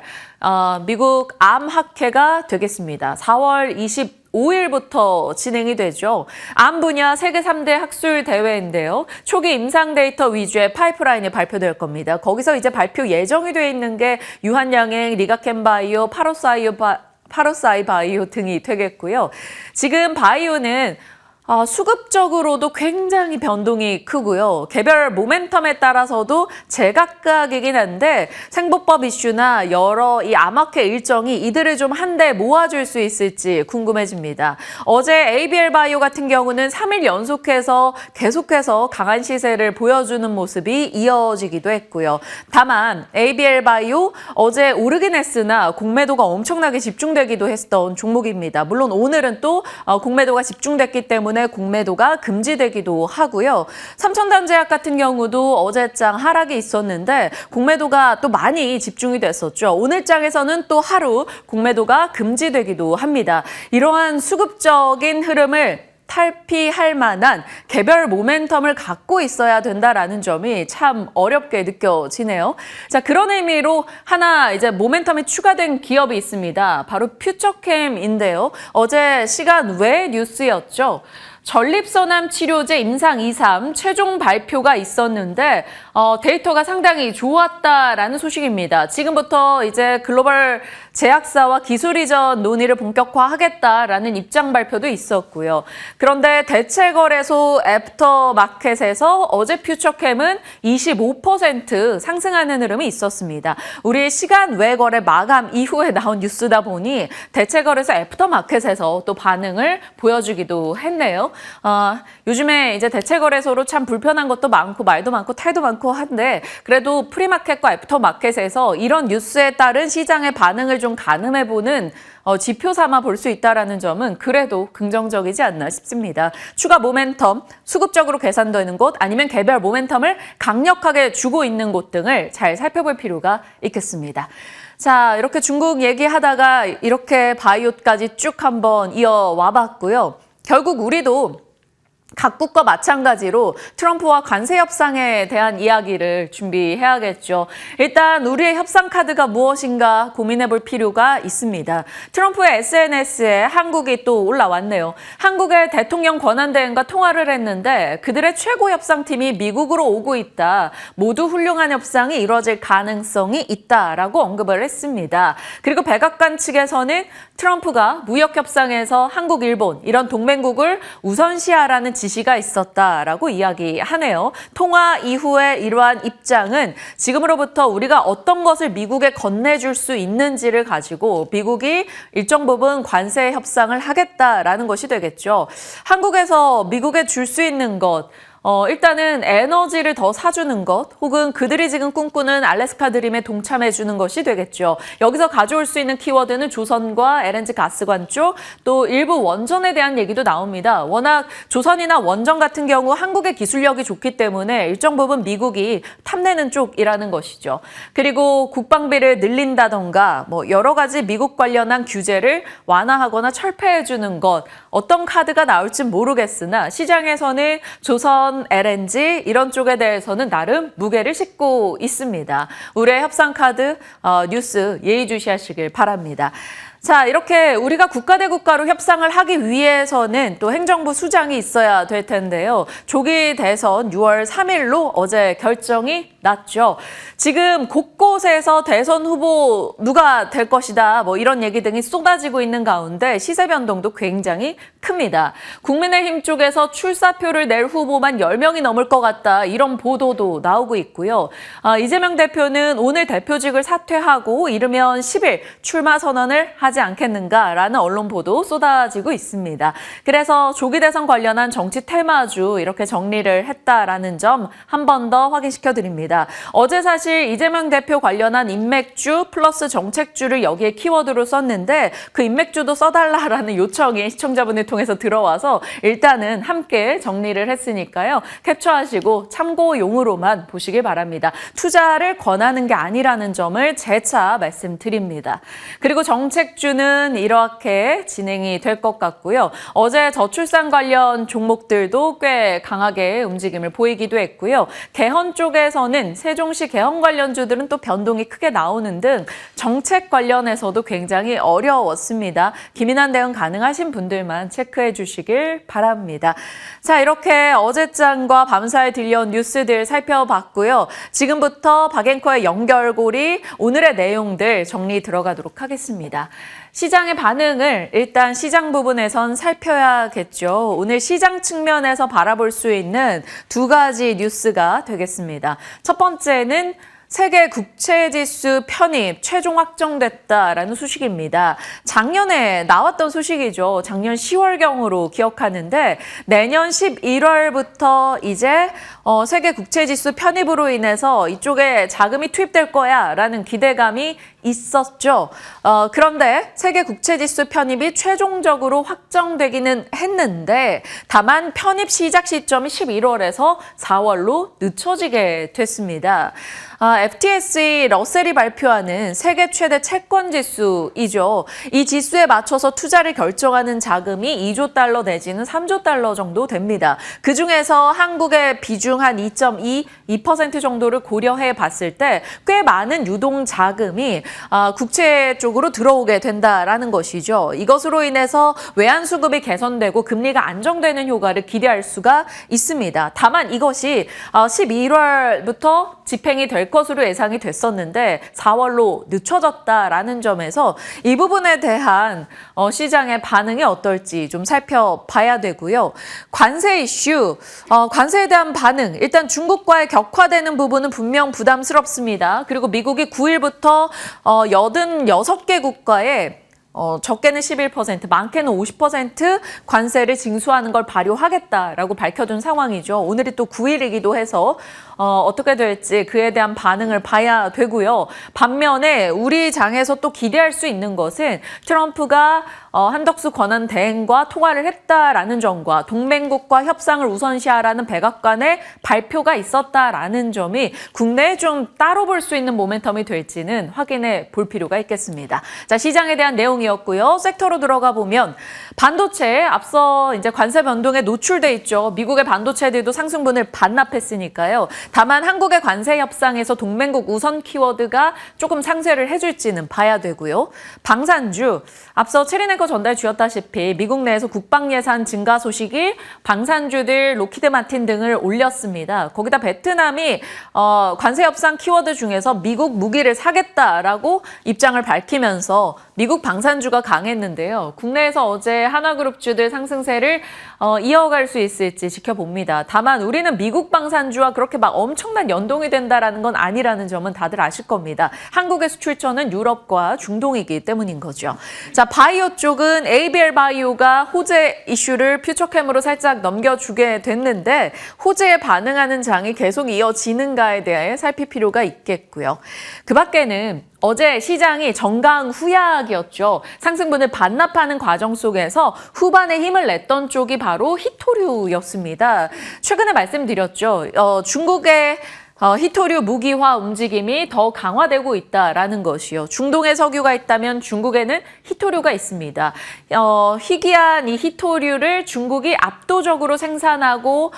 미국 암학회가 되겠습니다. 4월 25일부터 진행이 되죠. 암 분야 세계 3대 학술 대회인데요. 초기 임상 데이터 위주의 파이프라인이 발표될 겁니다. 거기서 이제 발표 예정이 돼 있는 게 유한양행, 리가켄 바이오, 파로사이 바이오 등이 되겠고요. 지금 바이오는 수급적으로도 굉장히 변동이 크고요. 개별 모멘텀에 따라서도 제각각이긴 한데 생보법 이슈나 여러 이 암학회 일정이 이들을 좀 한데 모아줄 수 있을지 궁금해집니다. 어제 ABL 바이오 같은 경우는 3일 연속해서 계속해서 강한 시세를 보여주는 모습이 이어지기도 했고요. 다만 ABL 바이오 어제 오르긴 했으나 공매도가 엄청나게 집중되기도 했던 종목입니다. 물론 오늘은 또 공매도가 집중됐기 때문에 공매도가 금지되기도 하고요. 삼천단제약 같은 경우도 어제장 하락이 있었는데 공매도가 또 많이 집중이 됐었죠. 오늘장에서는 또 하루 공매도가 금지되기도 합니다. 이러한 수급적인 흐름을 탈피할 만한 개별 모멘텀을 갖고 있어야 된다라는 점이 참 어렵게 느껴지네요. 자, 그런 의미로 하나 이제 모멘텀이 추가된 기업이 있습니다. 바로 퓨처캠인데요. 어제 시간 외 뉴스였죠. 전립선암 치료제 임상 2, 3 최종 발표가 있었는데 데이터가 상당히 좋았다라는 소식입니다. 지금부터 이제 글로벌 제약사와 기술 이전 논의를 본격화하겠다라는 입장 발표도 있었고요. 그런데 대체거래소 애프터마켓에서 어제 퓨처캠은 25% 상승하는 흐름이 있었습니다. 우리 시간 외 거래 마감 이후에 나온 뉴스다 보니 대체거래소 애프터마켓에서 또 반응을 보여주기도 했네요. 요즘에 이제 대체거래소로 참 불편한 것도 많고 말도 많고 탈도 많고 한데 그래도 프리마켓과 애프터마켓에서 이런 뉴스에 따른 시장의 반응을 좀 가늠해보는 지표 삼아 볼 수 있다는 점은 그래도 긍정적이지 않나 싶습니다. 추가 모멘텀, 수급적으로 계산되는 곳 아니면 개별 모멘텀을 강력하게 주고 있는 곳 등을 잘 살펴볼 필요가 있겠습니다. 자, 이렇게 중국 얘기하다가 이렇게 바이오까지 쭉 한번 이어와 봤고요. 결국 우리도 각국과 마찬가지로 트럼프와 관세 협상에 대한 이야기를 준비해야겠죠. 일단 우리의 협상 카드가 무엇인가 고민해 볼 필요가 있습니다. 트럼프의 SNS에 한국이 또 올라왔네요. 한국의 대통령 권한대행과 통화를 했는데 그들의 최고 협상팀이 미국으로 오고 있다. 모두 훌륭한 협상이 이루어질 가능성이 있다라고 언급을 했습니다. 그리고 백악관 측에서는 트럼프가 무역협상에서 한국, 일본 이런 동맹국을 우선시하라는 지시가 있었다라고 이야기하네요. 통화 이후에 이러한 입장은 지금으로부터 우리가 어떤 것을 미국에 건네줄 수 있는지를 가지고 미국이 일정 부분 관세 협상을 하겠다라는 것이 되겠죠. 한국에서 미국에 줄 수 있는 것, 일단은 에너지를 더 사주는 것 혹은 그들이 지금 꿈꾸는 알래스카 드림에 동참해주는 것이 되겠죠. 여기서 가져올 수 있는 키워드는 조선과 LNG 가스관 쪽 또 일부 원전에 대한 얘기도 나옵니다. 워낙 조선이나 원전 같은 경우 한국의 기술력이 좋기 때문에 일정 부분 미국이 탐내는 쪽이라는 것이죠. 그리고 국방비를 늘린다던가 여러 가지 미국 관련한 규제를 완화하거나 철폐해주는 것 어떤 카드가 나올지 모르겠으나 시장에서는 조선 LNG 이런 쪽에 대해서는 나름 무게를 싣고 있습니다. 우리의 협상 카드 뉴스 예의주시하시길 바랍니다. 자, 이렇게 우리가 국가 대 국가로 협상을 하기 위해서는 또 행정부 수장이 있어야 될 텐데요. 조기 대선 6월 3일로 어제 결정이 났죠. 지금 곳곳에서 대선 후보 누가 될 것이다 이런 얘기 등이 쏟아지고 있는 가운데 시세 변동도 굉장히 큽니다. 국민의힘 쪽에서 출사표를 낼 후보만 10명이 넘을 것 같다 이런 보도도 나오고 있고요. 이재명 대표는 오늘 대표직을 사퇴하고 이르면 10일 출마 선언을 하지 않겠는가라는 언론 보도 쏟아지고 있습니다. 그래서 조기 대선 관련한 정치 테마주 이렇게 정리를 했다라는 점 한 번 더 확인시켜 드립니다. 어제 사실 이재명 대표 관련한 인맥주 플러스 정책주를 여기에 키워드로 썼는데 그 인맥주도 써달라라는 요청이 시청자분을 통해서 들어와서 일단은 함께 정리를 했으니까요. 캡처하시고 참고용으로만 보시길 바랍니다. 투자를 권하는 게 아니라는 점을 재차 말씀드립니다. 그리고 정책주는 이렇게 진행이 될 것 같고요. 어제 저출산 관련 종목들도 꽤 강하게 움직임을 보이기도 했고요. 개헌 쪽에서는 세종시 개헌 관련주들은 또 변동이 크게 나오는 등 정책 관련해서도 굉장히 어려웠습니다. 기민한 대응 가능하신 분들만 체크해 주시길 바랍니다. 자, 이렇게 어제장과 밤사이 들려온 뉴스들 살펴봤고요. 지금부터 박앵커의 연결고리 오늘의 내용들 정리 들어가도록 하겠습니다. 시장의 반응을 일단 시장 부분에선 살펴야겠죠. 오늘 시장 측면에서 바라볼 수 있는 두 가지 뉴스가 되겠습니다. 첫 번째는 세계 국채지수 편입 최종 확정됐다라는 소식입니다. 작년에 나왔던 소식이죠. 작년 10월경으로 기억하는데 내년 11월부터 이제 세계 국채지수 편입으로 인해서 이쪽에 자금이 투입될 거야라는 기대감이 있었죠. 그런데 세계 국채지수 편입이 최종적으로 확정되기는 했는데 다만 편입 시작 시점이 11월에서 4월로 늦춰지게 됐습니다. FTSE 러셀이 발표하는 세계 최대 채권 지수이죠. 이 지수에 맞춰서 투자를 결정하는 자금이 2조 달러 내지는 3조 달러 정도 됩니다. 그중에서 한국의 비중 한 2% 정도를 고려해 봤을 때 꽤 많은 유동 자금이 국채 쪽으로 들어오게 된다라는 것이죠. 이것으로 인해서 외환 수급이 개선되고 금리가 안정되는 효과를 기대할 수가 있습니다. 다만 이것이 11월부터 집행이 될 것으로 예상이 됐었는데 4월로 늦춰졌다라는 점에서 이 부분에 대한 시장의 반응이 어떨지 좀 살펴봐야 되고요. 관세 이슈, 관세에 대한 반응, 일단 중국과의 격화되는 부분은 분명 부담스럽습니다. 그리고 미국이 9일부터 86개 국가에 적게는 11%, 많게는 50% 관세를 징수하는 걸 발효하겠다라고 밝혀준 상황이죠. 오늘이 또 9일이기도 해서 어떻게 될지 그에 대한 반응을 봐야 되고요. 반면에 우리 장에서 또 기대할 수 있는 것은 트럼프가 한덕수 권한 대행과 통화를 했다라는 점과 동맹국과 협상을 우선시하라는 백악관의 발표가 있었다라는 점이 국내에 좀 따로 볼 수 있는 모멘텀이 될지는 확인해 볼 필요가 있겠습니다. 자, 시장에 대한 내용이었고요. 섹터로 들어가 보면 반도체 앞서 이제 관세 변동에 노출돼 있죠. 미국의 반도체들도 상승분을 반납했으니까요. 다만 한국의 관세 협상에서 동맹국 우선 키워드가 조금 상쇄를 해줄지는 봐야 되고요. 방산주, 앞서 체리네커 전달 주였다시피 미국 내에서 국방 예산 증가 소식이 방산주들 로키드 마틴 등을 올렸습니다. 거기다 베트남이 관세 협상 키워드 중에서 미국 무기를 사겠다라고 입장을 밝히면서 미국 방산주가 강했는데요. 국내에서 어제 한화그룹주들 상승세를 이어갈 수 있을지 지켜봅니다. 다만 우리는 미국 방산주와 그렇게 막 엄청난 연동이 된다라는 건 아니라는 점은 다들 아실 겁니다. 한국의 수출처는 유럽과 중동이기 때문인 거죠. 자, 바이오 쪽은 ABL 바이오가 호재 이슈를 퓨처캠으로 살짝 넘겨주게 됐는데 호재에 반응하는 장이 계속 이어지는가에 대해 살필 필요가 있겠고요. 그 밖에는 어제 시장이 정강 후약이었죠. 상승분을 반납하는 과정 속에서 후반에 힘을 냈던 쪽이 바로 히토류였습니다. 최근에 말씀드렸죠. 중국의 히토류 무기화 움직임이 더 강화되고 있다라는 것이요. 중동에 석유가 있다면 중국에는 히토류가 있습니다. 희귀한 이 히토류를 중국이 압도적으로 생산하고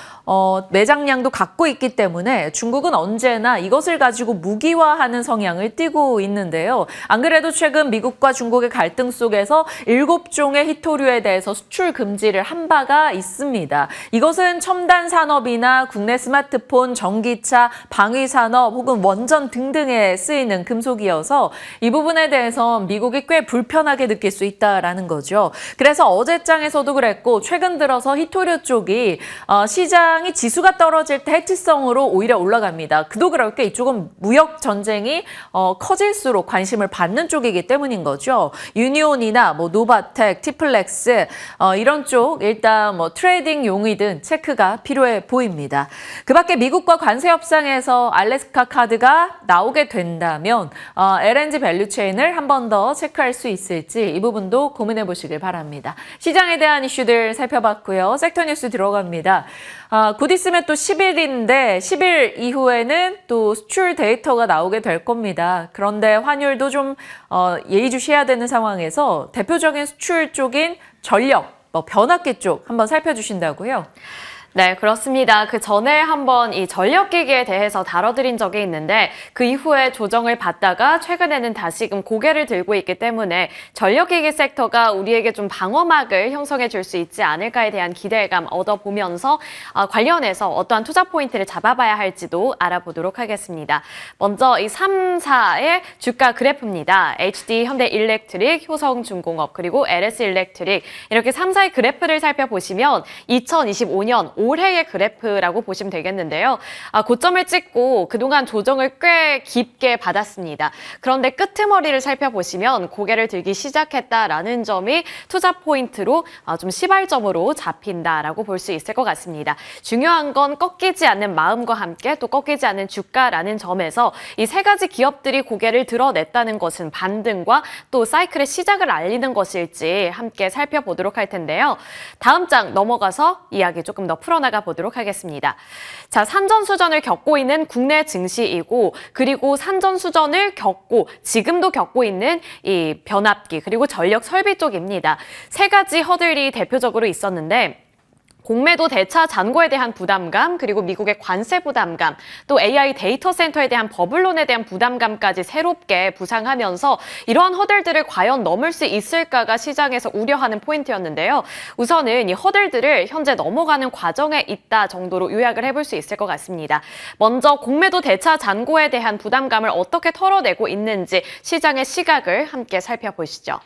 매장량도 갖고 있기 때문에 중국은 언제나 이것을 가지고 무기화하는 성향을 띠고 있는데요. 안 그래도 최근 미국과 중국의 갈등 속에서 7종의 히토류에 대해서 수출 금지를 한 바가 있습니다. 이것은 첨단 산업이나 국내 스마트폰, 전기차, 방위산업 혹은 원전 등등에 쓰이는 금속이어서 이 부분에 대해서 미국이 꽤 불편하게 느낄 수 있다라는 거죠. 그래서 어제장에서도 그랬고 최근 들어서 히토류 쪽이 시장이 지수가 떨어질 때 해치성으로 오히려 올라갑니다. 그도 그럴 게 이쪽은 무역 전쟁이 커질수록 관심을 받는 쪽이기 때문인 거죠. 유니온이나 노바텍, 티플렉스 이런 쪽 일단 트레이딩 용이든 체크가 필요해 보입니다. 그 밖에 미국과 관세 협상에 에서 알래스카 카드가 나오게 된다면 LNG 밸류체인을 한 번 더 체크할 수 있을지 이 부분도 고민해 보시길 바랍니다. 시장에 대한 이슈들 살펴봤고요. 섹터 뉴스 들어갑니다. 곧 있으면 또 10일인데 10일 이후에는 또 수출 데이터가 나오게 될 겁니다. 그런데 환율도 좀 예의주시해야 되는 상황에서 대표적인 수출 쪽인 전력, 변압기 쪽 한번 살펴주신다고요? 네, 그렇습니다. 그 전에 한번 이 전력기기에 대해서 다뤄드린 적이 있는데 그 이후에 조정을 받다가 최근에는 다시금 고개를 들고 있기 때문에 전력기기 섹터가 우리에게 좀 방어막을 형성해 줄 수 있지 않을까에 대한 기대감 얻어보면서 관련해서 어떠한 투자 포인트를 잡아봐야 할지도 알아보도록 하겠습니다. 먼저 이 3사의 주가 그래프입니다. HD 현대일렉트릭, 효성중공업, 그리고 LS일렉트릭 이렇게 3사의 그래프를 살펴보시면 2025년 올해의 그래프라고 보시면 되겠는데요. 고점을 찍고 그동안 조정을 꽤 깊게 받았습니다. 그런데 끄트머리를 살펴보시면 고개를 들기 시작했다라는 점이 투자 포인트로 좀 시발점으로 잡힌다라고 볼 수 있을 것 같습니다. 중요한 건 꺾이지 않는 마음과 함께 또 꺾이지 않는 주가라는 점에서 이 세 가지 기업들이 고개를 드러냈다는 것은 반등과 또 사이클의 시작을 알리는 것일지 함께 살펴보도록 할 텐데요. 다음 장 넘어가서 이야기 조금 더 풀어나가 보도록 하겠습니다. 자, 산전수전을 겪고 있는 국내 증시이고 그리고 산전수전을 겪고 지금도 겪고 있는 이 변압기 그리고 전력 설비 쪽입니다. 세 가지 허들이 대표적으로 있었는데 공매도 대차 잔고에 대한 부담감, 그리고 미국의 관세 부담감, 또 AI 데이터 센터에 대한 버블론에 대한 부담감까지 새롭게 부상하면서 이러한 허들들을 과연 넘을 수 있을까가 시장에서 우려하는 포인트였는데요. 우선은 이 허들들을 현재 넘어가는 과정에 있다 정도로 요약을 해볼 수 있을 것 같습니다. 먼저 공매도 대차 잔고에 대한 부담감을 어떻게 털어내고 있는지 시장의 시각을 함께 살펴보시죠.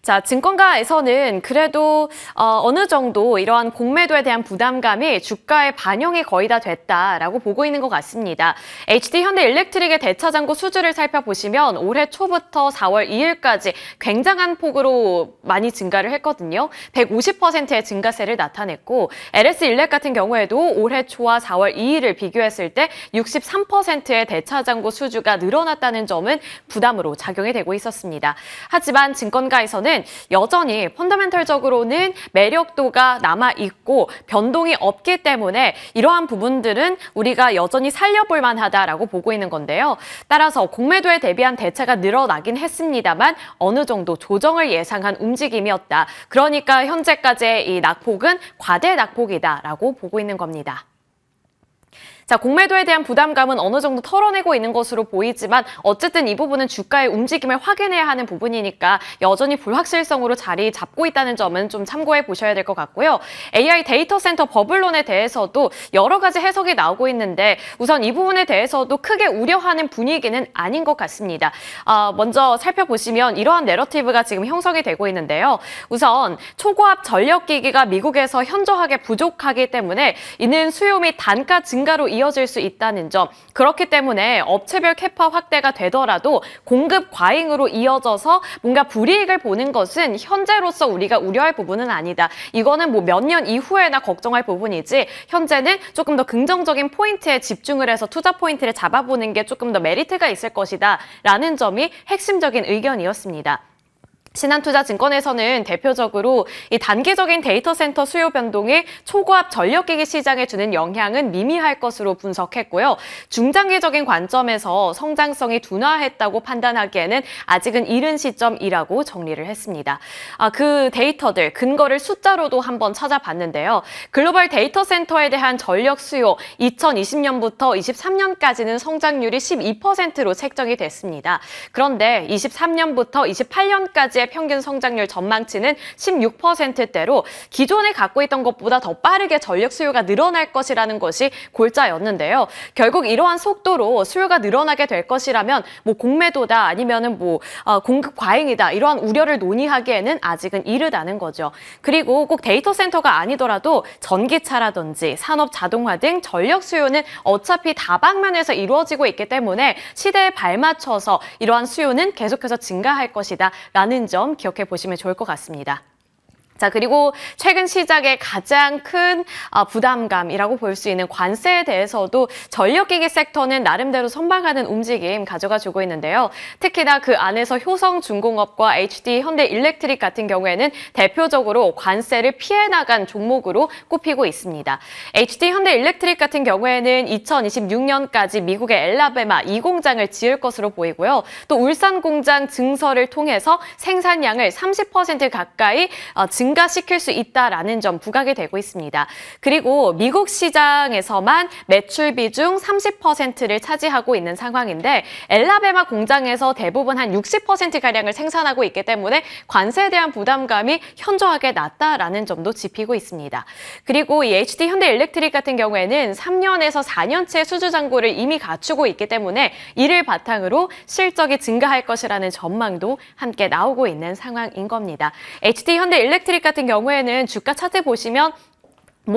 자, 증권가에서는 그래도 어느 정도 이러한 공매도에 대한 부담감이 주가에 반영이 거의 다 됐다라고 보고 있는 것 같습니다. HD 현대일렉트릭의 대차 잔고 수주를 살펴보시면 올해 초부터 4월 2일까지 굉장한 폭으로 많이 증가를 했거든요. 150%의 증가세를 나타냈고 LS 일렉 같은 경우에도 올해 초와 4월 2일을 비교했을 때 63%의 대차 잔고 수주가 늘어났다는 점은 부담으로 작용이 되고 있었습니다. 하지만 증권가에서는 여전히 펀더멘털적으로는 매력도가 남아있고 변동이 없기 때문에 이러한 부분들은 우리가 여전히 살려볼 만하다라고 보고 있는 건데요. 따라서 공매도에 대비한 대체가 늘어나긴 했습니다만 어느 정도 조정을 예상한 움직임이었다. 그러니까 현재까지의 이 낙폭은 과대 낙폭이다라고 보고 있는 겁니다. 자, 공매도에 대한 부담감은 어느 정도 털어내고 있는 것으로 보이지만 어쨌든 이 부분은 주가의 움직임을 확인해야 하는 부분이니까 여전히 불확실성으로 자리 잡고 있다는 점은 좀 참고해 보셔야 될 것 같고요. AI 데이터 센터 버블론에 대해서도 여러 가지 해석이 나오고 있는데 우선 이 부분에 대해서도 크게 우려하는 분위기는 아닌 것 같습니다. 먼저 살펴보시면 이러한 내러티브가 지금 형성이 되고 있는데요. 우선 초고압 전력기기가 미국에서 현저하게 부족하기 때문에 이는 수요 및 단가 증가로 이어질 수 있다는 점. 그렇기 때문에 업체별 캐파 확대가 되더라도 공급 과잉으로 이어져서 뭔가 불이익을 보는 것은 현재로서 우리가 우려할 부분은 아니다. 이거는 뭐 몇 년 이후에나 걱정할 부분이지 현재는 조금 더 긍정적인 포인트에 집중을 해서 투자 포인트를 잡아보는 게 조금 더 메리트가 있을 것이다 라는 점이 핵심적인 의견이었습니다. 신한투자증권에서는 대표적으로 이 단기적인 데이터 센터 수요 변동이 초고압 전력기기 시장에 주는 영향은 미미할 것으로 분석했고요. 중장기적인 관점에서 성장성이 둔화했다고 판단하기에는 아직은 이른 시점이라고 정리를 했습니다. 그 데이터들, 근거를 숫자로도 한번 찾아봤는데요. 글로벌 데이터 센터에 대한 전력 수요 2020년부터 23년까지는 성장률이 12%로 책정이 됐습니다. 그런데 23년부터 28년까지 평균 성장률 전망치는 16%대로 기존에 갖고 있던 것보다 더 빠르게 전력 수요가 늘어날 것이라는 것이 골자였는데요. 결국 이러한 속도로 수요가 늘어나게 될 것이라면 뭐 공매도다 아니면은 공급 과잉이다 이러한 우려를 논의하기에는 아직은 이르다는 거죠. 그리고 꼭 데이터 센터가 아니더라도 전기차라든지 산업 자동화 등 전력 수요는 어차피 다방면에서 이루어지고 있기 때문에 시대에 발맞춰서 이러한 수요는 계속해서 증가할 것이다 라는 점 기억해 보시면 좋을 것 같습니다. 자, 그리고 최근 시작의 가장 큰 부담감이라고 볼 수 있는 관세에 대해서도 전력기기 섹터는 나름대로 선방하는 움직임 가져가주고 있는데요. 특히나 그 안에서 효성중공업과 HD 현대일렉트릭 같은 경우에는 대표적으로 관세를 피해 나간 종목으로 꼽히고 있습니다. HD 현대일렉트릭 같은 경우에는 2026년까지 미국의 엘라베마 2공장을 지을 것으로 보이고요. 또 울산 공장 증설을 통해서 생산량을 30% 가까이 증가시킬 수 있다라는 점 부각이 되고 있습니다. 그리고 미국 시장에서만 매출 비중 30%를 차지하고 있는 상황인데 엘라베마 공장에서 대부분 한 60%가량을 생산하고 있기 때문에 관세에 대한 부담감이 현저하게 낮다라는 점도 짚히고 있습니다. 그리고 이 HD 현대일렉트릭 같은 경우에는 3년에서 4년째 수주 잔고를 이미 갖추고 있기 때문에 이를 바탕으로 실적이 증가할 것이라는 전망도 함께 나오고 있는 상황인 겁니다. HD 현대일렉트릭 같은 경우에는 주가 차트 보시면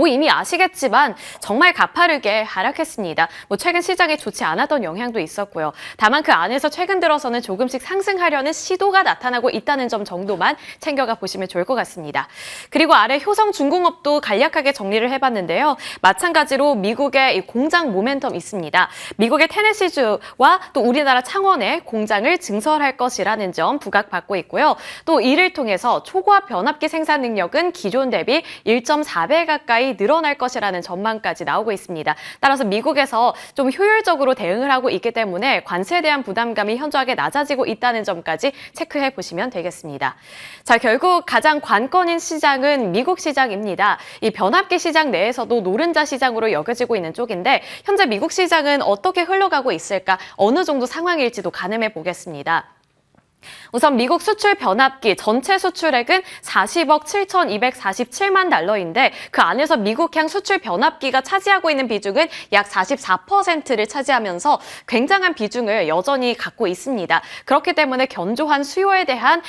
이미 아시겠지만 정말 가파르게 하락했습니다. 최근 시장에 좋지 않았던 영향도 있었고요. 다만 그 안에서 최근 들어서는 조금씩 상승하려는 시도가 나타나고 있다는 점 정도만 챙겨가 보시면 좋을 것 같습니다. 그리고 아래 효성중공업도 간략하게 정리를 해봤는데요. 마찬가지로 미국의 이 공장 모멘텀 있습니다. 미국의 테네시주와 또 우리나라 창원에 공장을 증설할 것이라는 점 부각받고 있고요. 또 이를 통해서 초고압 변압기 생산 능력은 기존 대비 1.4배 가까이 가까이 늘어날 것이라는 전망까지 나오고 있습니다. 따라서 미국에서 좀 효율적으로 대응을 하고 있기 때문에 관세에 대한 부담감이 현저하게 낮아지고 있다는 점까지 체크해 보시면 되겠습니다. 자, 결국 가장 관건인 시장은 미국 시장입니다. 이 변압기 시장 내에서도 노른자 시장으로 여겨지고 있는 쪽인데 현재 미국 시장은 어떻게 흘러가고 있을까, 어느 정도 상황일지도 가늠해 보겠습니다. 우선 미국 수출 변압기 전체 수출액은 40억 7,247만 달러인데 그 안에서 미국향 수출 변압기가 차지하고 있는 비중은 약 44%를 차지하면서 굉장한 비중을 여전히 갖고 있습니다. 그렇기 때문에 견조한 수요에 대한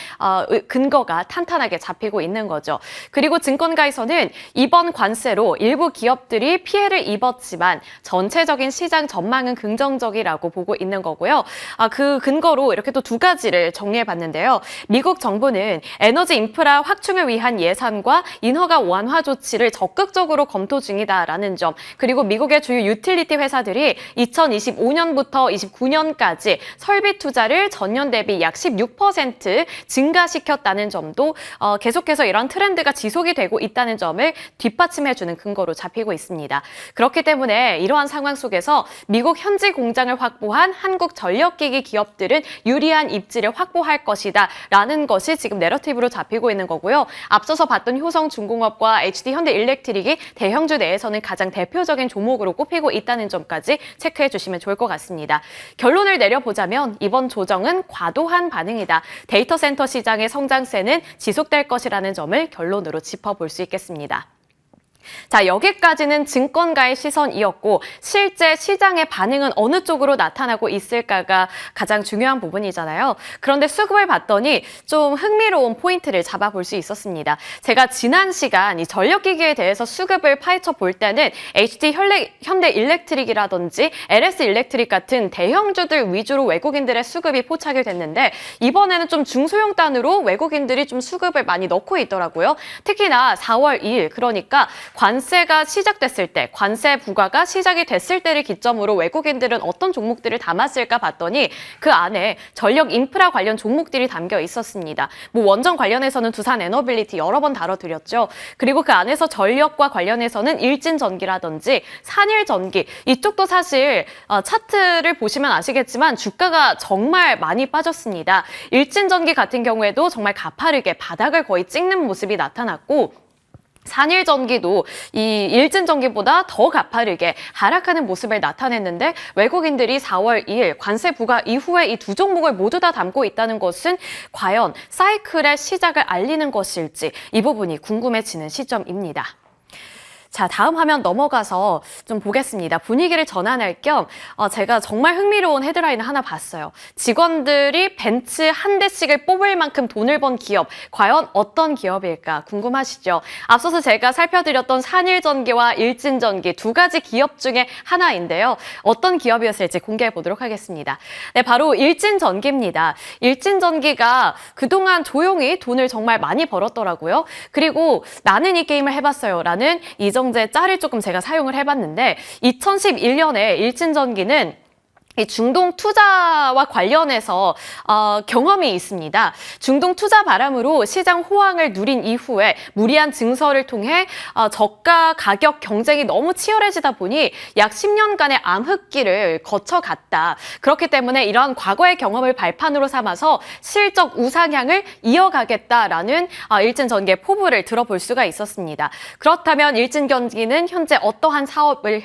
근거가 탄탄하게 잡히고 있는 거죠. 그리고 증권가에서는 이번 관세로 일부 기업들이 피해를 입었지만 전체적인 시장 전망은 긍정적이라고 보고 있는 거고요. 그 근거로 이렇게 또 두 가지를 정리해봤는데요. 미국 정부는 에너지 인프라 확충을 위한 예산과 인허가 완화 조치를 적극적으로 검토 중이다라는 점, 그리고 미국의 주요 유틸리티 회사들이 2025년부터 29년까지 설비 투자를 전년 대비 약 16% 증가시켰다는 점도 계속해서 이런 트렌드가 지속이 되고 있다는 점을 뒷받침해주는 근거로 잡히고 있습니다. 그렇기 때문에 이러한 상황 속에서 미국 현지 공장을 확보한 한국전력기기 기업들은 유리한 입지를 확보할 것이다 라는 것이 지금 내러티브로 잡히고 있는 거고요. 앞서서 봤던 효성중공업과 HD현대일렉트릭이 대형주 내에서는 가장 대표적인 종목으로 꼽히고 있다는 점까지 체크해 주시면 좋을 것 같습니다. 결론을 내려보자면 이번 조정은 과도한 반응이다. 데이터 센터 시장의 성장세는 지속될 것이라는 점을 결론으로 짚어볼 수 있겠습니다. 자, 여기까지는 증권가의 시선이었고 실제 시장의 반응은 어느 쪽으로 나타나고 있을까가 가장 중요한 부분이잖아요. 그런데 수급을 봤더니 좀 흥미로운 포인트를 잡아볼 수 있었습니다. 제가 지난 시간 이 전력기기에 대해서 수급을 파헤쳐 볼 때는 HD현대일렉트릭이라든지 LS일렉트릭 같은 대형주들 위주로 외국인들의 수급이 포착이 됐는데 이번에는 좀 중소형 단으로 외국인들이 좀 수급을 많이 넣고 있더라고요. 특히나 4월 2일, 그러니까 관세가 시작됐을 때, 관세 부과가 시작이 됐을 때를 기점으로 외국인들은 어떤 종목들을 담았을까 봤더니 그 안에 전력 인프라 관련 종목들이 담겨 있었습니다. 뭐 원전 관련해서는 두산 에너빌리티 여러 번 다뤄드렸죠. 그리고 그 안에서 전력과 관련해서는 일진전기라든지 산일전기, 이쪽도 사실 차트를 보시면 아시겠지만 주가가 정말 많이 빠졌습니다. 일진전기 같은 경우에도 정말 가파르게 바닥을 거의 찍는 모습이 나타났고 산일전기도 이 일진전기보다 더 가파르게 하락하는 모습을 나타냈는데 외국인들이 4월 2일 관세 부과 이후에 이 두 종목을 모두 다 담고 있다는 것은 과연 사이클의 시작을 알리는 것일지 이 부분이 궁금해지는 시점입니다. 자, 다음 화면 넘어가서 좀 보겠습니다. 분위기를 전환할 겸 제가 정말 흥미로운 헤드라인을 하나 봤어요. 직원들이 벤츠 한 대씩을 뽑을 만큼 돈을 번 기업, 과연 어떤 기업일까 궁금하시죠? 앞서서 제가 살펴드렸던 산일전기와 일진전기 두 가지 기업 중에 하나인데요. 어떤 기업이었을지 공개해 보도록 하겠습니다. 네, 바로 일진전기입니다. 일진전기가 그동안 조용히 돈을 정말 많이 벌었더라고요. 그리고 나는 이 게임을 해봤어요 라는 이정재 짤을 조금 제가 사용을 해봤는데 2011년에 일진전기는 이 중동 투자와 관련해서 경험이 있습니다. 중동 투자 바람으로 시장 호황을 누린 이후에 무리한 증설을 통해 저가 가격 경쟁이 너무 치열해지다 보니 약 10년간의 암흑기를 거쳐갔다. 그렇기 때문에 이러한 과거의 경험을 발판으로 삼아서 실적 우상향을 이어가겠다라는 일진전기의 포부를 들어볼 수가 있었습니다. 그렇다면 일진전기는 현재 어떠한 사업을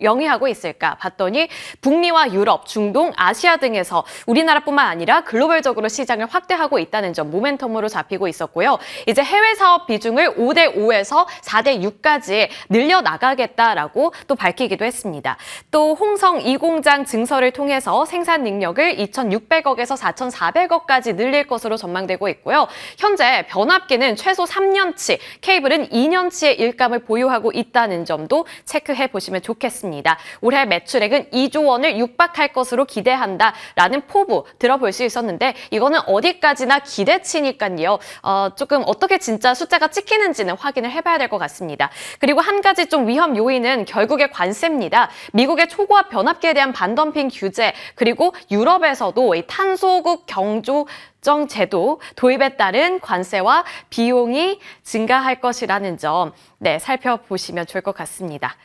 영위하고 있을까 봤더니 북미와 유럽, 중동, 아시아 등에서 우리나라뿐만 아니라 글로벌적으로 시장을 확대하고 있다는 점 모멘텀으로 잡히고 있었고요. 이제 해외 사업 비중을 5대5에서 4대6까지 늘려나가겠다라고 또 밝히기도 했습니다. 또 홍성 2공장 증설을 통해서 생산 능력을 2,600억에서 4,400억까지 늘릴 것으로 전망되고 있고요. 현재 변압기는 최소 3년치, 케이블은 2년치의 일감을 보유하고 있다는 점도 체크해 보시면 좋겠습니다. 올해 매출액은 2조 원을 육박할 것으로 기대한다라는 포부 들어볼 수 있었는데 이거는 어디까지나 기대치니까요. 조금 어떻게 진짜 숫자가 찍히는지는 확인을 해봐야 될 것 같습니다. 그리고 한 가지 좀 위험 요인은 결국에 관세입니다. 미국의 초고압 변압기에 대한 반덤핑 규제 그리고 유럽에서도 이 탄소국 경주 제도 도입에 따른 관세와 비용이 증가할 것이라는 점 살펴보시면 좋을 것 같습니다.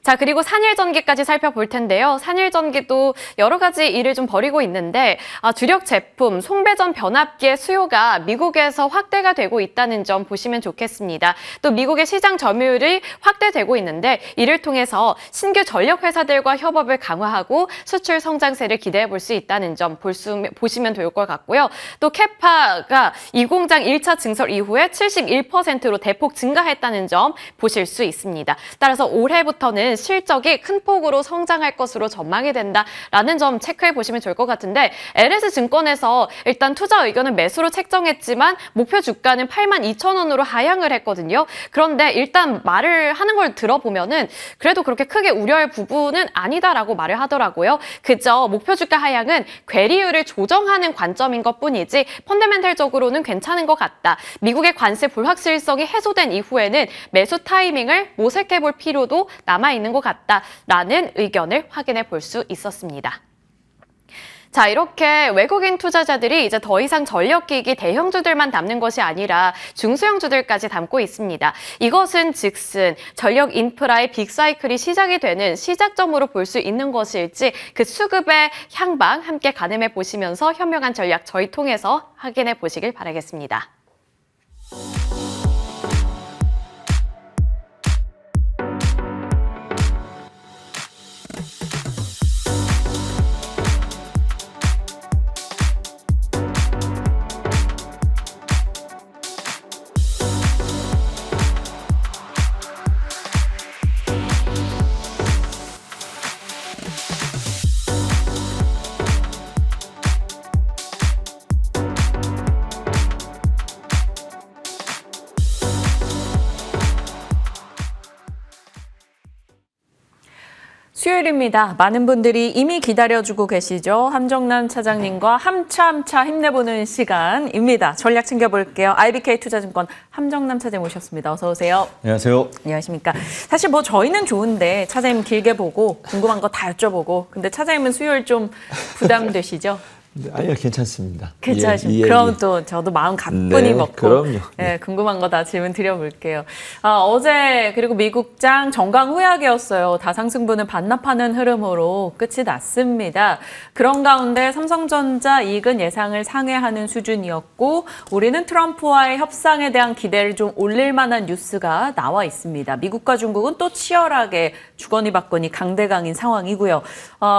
자, 그리고 산일전기까지 살펴볼 텐데요. 산일전기도 여러 가지 일을 좀 벌이고 있는데 주력 제품 송배전 변압기의 수요가 미국에서 확대가 되고 있다는 점 보시면 좋겠습니다. 또 미국의 시장 점유율이 확대되고 있는데 이를 통해서 신규 전력 회사들과 협업을 강화하고 수출 성장세를 기대해 볼 수 있다는 점 보시면 좋을 것 같고요. 또 캐파가 이 공장 1차 증설 이후에 71%로 대폭 증가했다는 점 보실 수 있습니다. 따라서 올해부터는 실적이 큰 폭으로 성장할 것으로 전망이 된다라는 점 체크해 보시면 좋을 것 같은데 LS증권에서 일단 투자 의견은 매수로 책정했지만 목표 주가는 82,000원으로 하향을 했거든요. 그런데 일단 말을 하는 걸 들어보면은 그래도 그렇게 크게 우려할 부분은 아니다라고 말을 하더라고요. 그저 목표 주가 하향은 괴리율을 조정하는 관점인 것뿐이지 펀더멘털적으로는 괜찮은 것 같다. 미국의 관세 불확실성이 해소된 이후에는 매수 타이밍을 모색해 볼 필요도 남아있는 것 같다라는 의견을 확인해 볼 수 있었습니다. 자, 이렇게 외국인 투자자들이 이제 더 이상 전력기기 대형주들만 담는 것이 아니라 중소형주들까지 담고 있습니다. 이것은 즉슨 전력 인프라의 빅사이클이 시작이 되는 시작점으로 볼 수 있는 것일지 그 수급의 향방 함께 가늠해 보시면서 현명한 전략 저희 통해서 확인해 보시길 바라겠습니다. 수요일입니다. 많은 분들이 이미 기다려주고 계시죠. 함정남 차장님과 함차 힘내보는 시간입니다. 전략 챙겨볼게요. IBK 투자증권 함정남 차장님 오셨습니다. 어서 오세요. 안녕하세요. 안녕하십니까. 사실 뭐 저희는 좋은데 차장님 길게 보고 궁금한 거 다 여쭤보고 근데 차장님은 수요일 좀 부담되시죠? 아니요, 괜찮습니다. 괜찮으십니까? 그럼 또 저도 마음 가뿐히 먹고 그럼요. 궁금한 거 다 질문 드려볼게요. 어제 그리고 미국장 정강 후약이었어요. 다상승분을 반납하는 흐름으로 끝이 났습니다. 그런 가운데 삼성전자 이익은 예상을 상회하는 수준이었고 우리는 트럼프와의 협상에 대한 기대를 좀 올릴 만한 뉴스가 나와 있습니다. 미국과 중국은 또 치열하게 주거니 받거니 강대강인 상황이고요.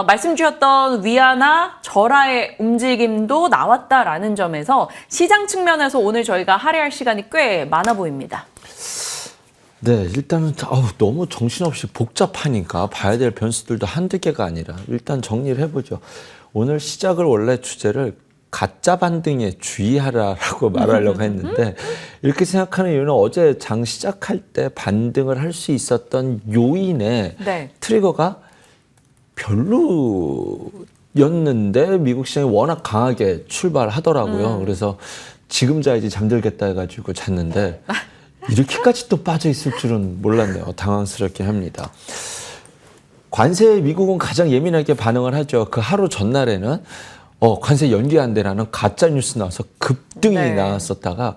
말씀 주셨던 위안화 절하의 움직임도 나왔다라는 점에서 시장 측면에서 오늘 저희가 할애할 시간이 꽤 많아 보입니다. 네, 일단은 너무 정신없이 복잡하니까 봐야 될 변수들도 한두 개가 아니라 일단 정리를 해보죠. 오늘 시작을 원래 주제를 가짜 반등에 주의하라라고 말하려고 했는데 이렇게 생각하는 이유는 어제 장 시작할 때 반등을 할 수 있었던 요인의 트리거가 별로였는데 미국 시장이 워낙 강하게 출발하더라고요. 그래서 지금 자야지 잠들겠다 해가지고 잤는데 이렇게까지 또 빠져 있을 줄은 몰랐네요. 당황스럽게 합니다. 관세에 미국은 가장 예민하게 반응을 하죠. 그 하루 전날에는 관세 연기한대라는 가짜 뉴스 나와서 급등이 나왔었다가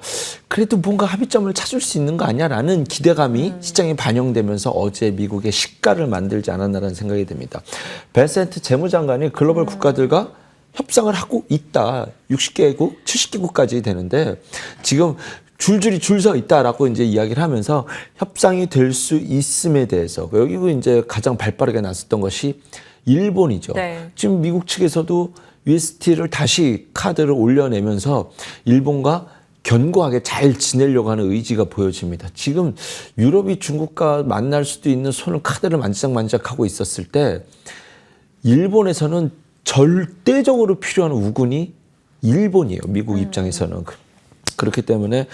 그래도 뭔가 합의점을 찾을 수 있는 거 아니야라는 기대감이 시장에 반영되면서 어제 미국의 시가를 만들지 않았나라는 생각이 듭니다. 벤센트 재무장관이 글로벌 국가들과 협상을 하고 있다. 60개국, 70개국까지 되는데 지금 줄줄이 줄 서 있다라고 이제 이야기를 하면서 협상이 될 수 있음에 대해서 여기고 이제 가장 발빠르게 나섰던 것이 일본이죠. 지금 미국 측에서도 UST를 다시 카드를 올려내면서 일본과 견고하게 잘 지내려고 하는 의지가 보여집니다. 지금 유럽이 중국과 만날 수도 있는 손을 카드를 만지작만지작하고 있었을 때 일본에서는 절대적으로 필요한 우군이 일본이에요. 미국 입장에서는. 그렇기 때문에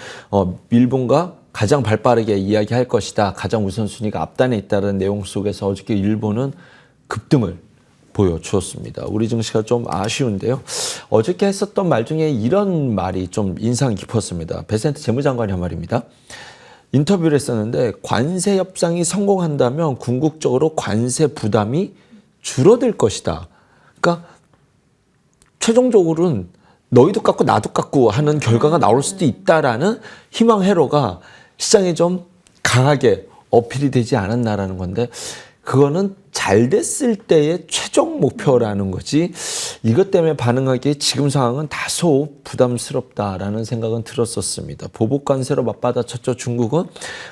일본과 가장 발빠르게 이야기할 것이다. 가장 우선순위가 앞단에 있다는 내용 속에서 어저께 일본은 급등을 보여주었습니다. 우리 증시가 좀 아쉬운데요. 어저께 했었던 말 중에 이런 말이 좀 인상 깊었습니다. 벤센트 재무장관이 한 말입니다. 인터뷰를 했었는데 관세 협상이 성공한다면 궁극적으로 관세 부담이 줄어들 것이다. 그러니까 최종적으로는 너희도 깎고 나도 깎고 하는 결과가 나올 수도 있다라는 희망 회로가 시장에 좀 강하게 어필이 되지 않았나라는 건데 그거는 잘 됐을 때의 최종 목표라는 거지 이것 때문에 반응하기에 지금 상황은 다소 부담스럽다라는 생각은 들었었습니다. 보복 관세로 맞받아쳤죠 중국은.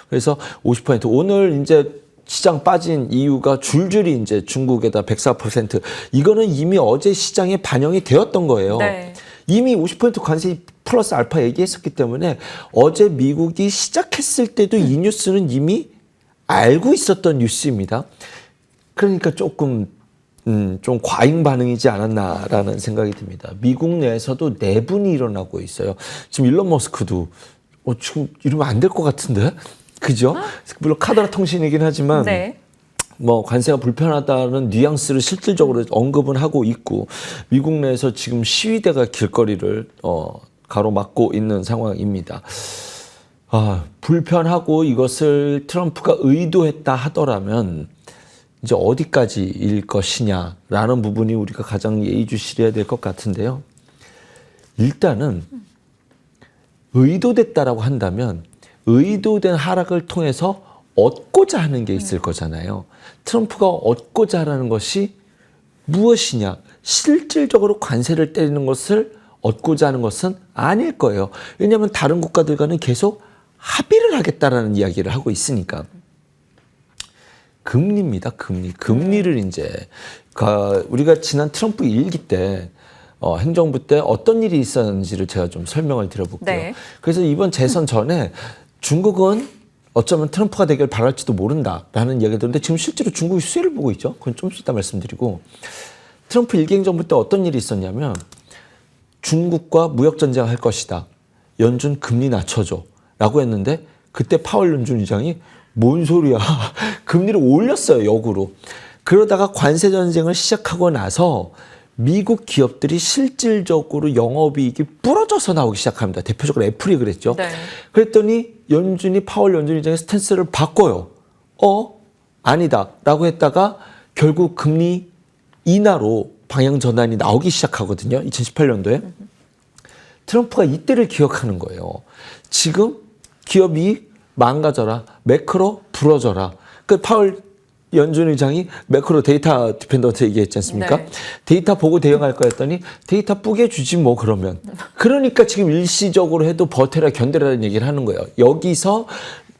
그래서 50% 오늘 이제 시장 빠진 이유가 줄줄이 이제 중국에다 104% 이거는 이미 어제 시장에 반영이 되었던 거예요. 네. 이미 50% 관세 플러스 알파 얘기했었기 때문에 어제 미국이 시작했을 때도 이 뉴스는 이미 알고 있었던 뉴스입니다. 그러니까 조금 좀 과잉 반응이지 않았나라는 생각이 듭니다. 미국 내에서도 내분이 일어나고 있어요. 지금 일론 머스크도 지금 이러면 안 될 것 같은데, 그죠? 물론 카더라 통신이긴 하지만 네. 뭐 관세가 불편하다는 뉘앙스를 실질적으로 언급은 하고 있고 미국 내에서 지금 시위대가 길거리를 가로막고 있는 상황입니다. 불편하고 이것을 트럼프가 의도했다 하더라면 이제 어디까지일 것이냐라는 부분이 우리가 가장 예의주시해야 될 것 같은데요. 일단은 의도됐다라고 한다면 의도된 하락을 통해서 얻고자 하는 게 있을 거잖아요. 트럼프가 얻고자 하는 것이 무엇이냐? 실질적으로 관세를 때리는 것을 얻고자 하는 것은 아닐 거예요. 왜냐하면 다른 국가들과는 계속 합의를 하겠다라는 이야기를 하고 있으니까. 금리입니다. 금리를 이제 우리가 지난 트럼프 일기 때 행정부 때 어떤 일이 있었는지를 제가 좀 설명을 드려볼게요. 네. 그래서 이번 재선 전에 중국은 어쩌면 트럼프가 되길 바랄지도 모른다라는 이야기가 들었는데 지금 실제로 중국이 수혜를 보고 있죠. 그건 좀 이따 말씀드리고 트럼프 일기 행정부 때 어떤 일이 있었냐면 중국과 무역 전쟁을 할 것이다. 연준 금리 낮춰줘 라고 했는데 그때 파월 연준 의장이 뭔 소리야. 금리를 올렸어요. 역으로. 그러다가 관세 전쟁을 시작하고 나서 미국 기업들이 실질적으로 영업이익이 부러져서 나오기 시작합니다. 대표적으로 애플이 그랬죠. 네. 그랬더니 파월 연준 의장의 스탠스를 바꿔요. 아니다 라고 했다가 결국 금리 인하로 방향 전환이 나오기 시작하거든요. 2018년도에. 트럼프가 이때를 기억하는 거예요. 지금 기업이 망가져라. 매크로 부러져라. 그 파월 연준 의장이 매크로 데이터 디펜던트 얘기했지 않습니까? 네. 데이터 보고 대응할 거였더니 데이터 뿌게 주지 뭐 그러면. 그러니까 지금 일시적으로 해도 버텨라 견뎌라는 얘기를 하는 거예요. 여기서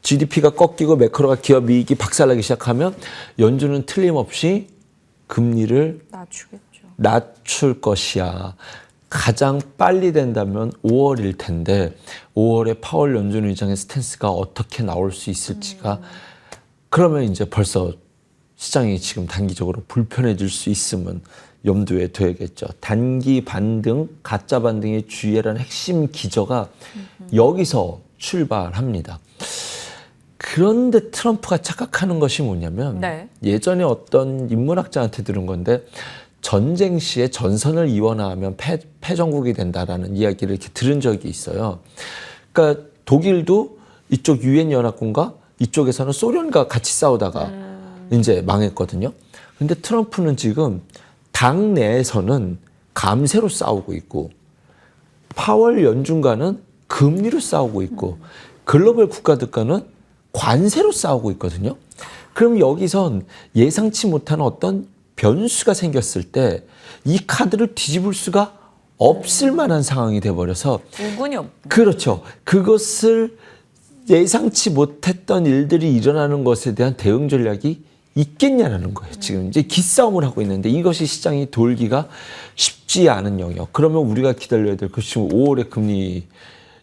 GDP가 꺾이고 매크로가 기업 이익이 박살나기 시작하면 연준은 틀림없이 금리를 낮출 것이야. 가장 빨리 된다면 5월일 텐데 5월에 파월 연준 의장의 스탠스가 어떻게 나올 수 있을지가 그러면 이제 벌써 시장이 지금 단기적으로 불편해질 수 있음은 염두에 둬야겠죠. 단기 반등, 가짜 반등의 주의라는 핵심 기저가 여기서 출발합니다. 그런데 트럼프가 착각하는 것이 뭐냐면 네. 예전에 어떤 인문학자한테 들은 건데 전쟁 시에 전선을 이원화하면 패전국이 된다라는 이야기를 이렇게 들은 적이 있어요. 그러니까 독일도 이쪽 유엔 연합군과 이쪽에서는 소련과 같이 싸우다가 이제 망했거든요. 근데 트럼프는 지금 당 내에서는 감세로 싸우고 있고 파월 연준과는 금리로 싸우고 있고 글로벌 국가들과는 관세로 싸우고 있거든요. 그럼 여기선 예상치 못한 어떤 변수가 생겼을 때 이 카드를 뒤집을 수가 없을 만한 상황이 돼버려서 우군이 없. 그렇죠. 그것을 예상치 못했던 일들이 일어나는 것에 대한 대응 전략이 있겠냐라는 거예요. 지금 이제 기싸움을 하고 있는데 이것이 시장이 돌기가 쉽지 않은 영역. 그러면 우리가 기다려야 될 것이 5월의 금리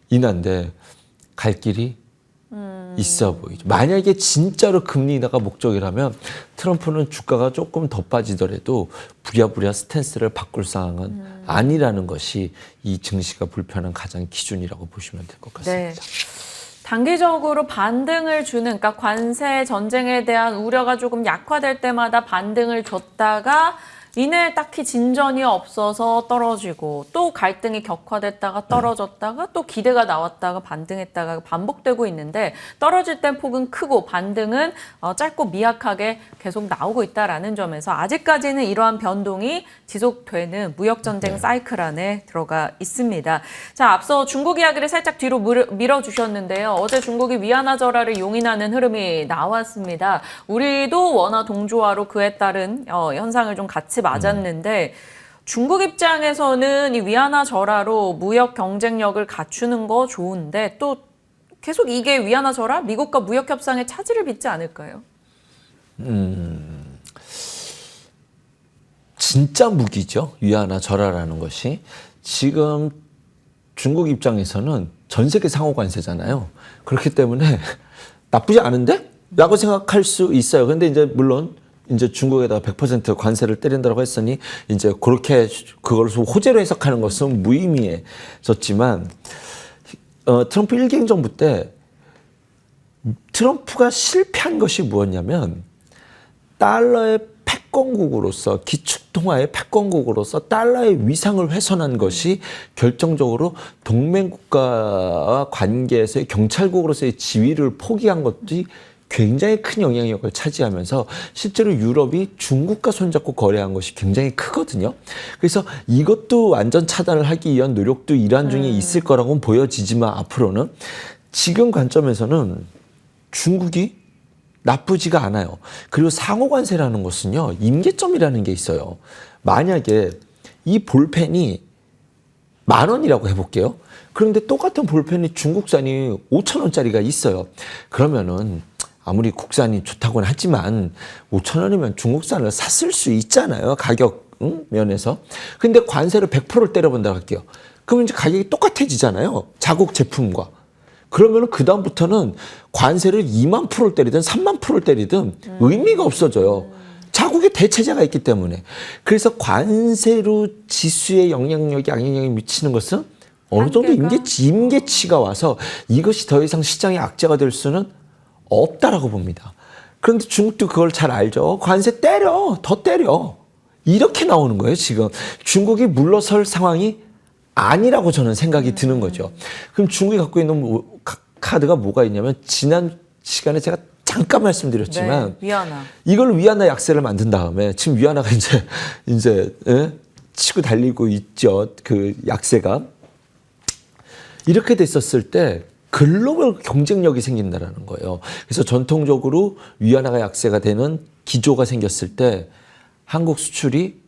인하인데 갈 길이 있어 보이죠. 만약에 진짜로 금리 인하가 목적이라면 트럼프는 주가가 조금 더 빠지더라도 부랴부랴 스탠스를 바꿀 상황은 아니라는 것이 이 증시가 불편한 가장 기준이라고 보시면 될 것 같습니다. 네. 단기적으로 반등을 주는, 그러니까 관세 전쟁에 대한 우려가 조금 약화될 때마다 반등을 줬다가 이내 딱히 진전이 없어서 떨어지고 또 갈등이 격화됐다가 떨어졌다가 또 기대가 나왔다가 반등했다가 반복되고 있는데 떨어질 땐 폭은 크고 반등은 짧고 미약하게 계속 나오고 있다라는 점에서 아직까지는 이러한 변동이 지속되는 무역전쟁 사이클 안에 들어가 있습니다. 자, 앞서 중국 이야기를 살짝 뒤로 밀어주셨는데요. 어제 중국이 위안화 절하를 용인하는 흐름이 나왔습니다. 우리도 원화 동조화로 그에 따른 현상을 좀 같이 맞았는데 중국 입장에서는 이 위안화 절하로 무역 경쟁력을 갖추는 거 좋은데 또 계속 이게 위안화 절하, 미국과 무역 협상에 차질을 빚지 않을까요? 진짜 무기죠. 위안화 절하라는 것이. 지금 중국 입장에서는 전 세계 상호 관세잖아요. 그렇기 때문에 나쁘지 않은데? 라고 생각할 수 있어요. 근데 이제 물론 이제 중국에다가 100% 관세를 때린다고 했으니 이제 그렇게 그걸 호재로 해석하는 것은 무의미해졌지만 트럼프 1기 행정부 때 트럼프가 실패한 것이 무엇냐면 달러의 패권국으로서 기축통화의 패권국으로서 달러의 위상을 훼손한 것이 결정적으로 동맹국가와 관계에서의 경찰국으로서의 지위를 포기한 것이 굉장히 큰 영향력을 차지하면서 실제로 유럽이 중국과 손잡고 거래한 것이 굉장히 크거든요. 그래서 이것도 완전 차단을 하기 위한 노력도 일환 중에 있을 거라고는 보여지지만 앞으로는 지금 관점에서는 중국이 나쁘지가 않아요. 그리고 상호관세라는 것은요, 임계점이라는 게 있어요. 만약에 이 볼펜이 10,000원이라고 해볼게요. 그런데 똑같은 볼펜이 중국산이 5,000원짜리가 있어요. 그러면은 아무리 국산이 좋다고는 하지만 5,000원이면 중국산을 샀을 수 있잖아요. 가격 면에서. 근데 관세를 100%를 때려본다고 할게요. 그러면 이제 가격이 똑같아지잖아요. 자국 제품과. 그러면은 그다음부터는 관세를 20,000%를 때리든 30,000%를 때리든 의미가 없어져요. 자국의 대체자가 있기 때문에. 그래서 관세로 지수의 영향력이 미치는 것은 어느 정도 임계치가 와서 이것이 더 이상 시장의 악재가 될 수는 없다라고 봅니다. 그런데 중국도 그걸 잘 알죠. 관세 때려, 더 때려. 이렇게 나오는 거예요, 지금. 중국이 물러설 상황이 아니라고 저는 생각이 드는 거죠. 그럼 중국이 갖고 있는 카드가 뭐가 있냐면 지난 시간에 제가 잠깐 말씀드렸지만 위안화. 이걸 위안화 약세를 만든 다음에 지금 위안화가 이제 치고 달리고 있죠. 그 약세가. 이렇게 됐었을 때 글로벌 경쟁력이 생긴다라는 거예요. 그래서 전통적으로 위안화가 약세가 되는 기조가 생겼을 때 한국 수출이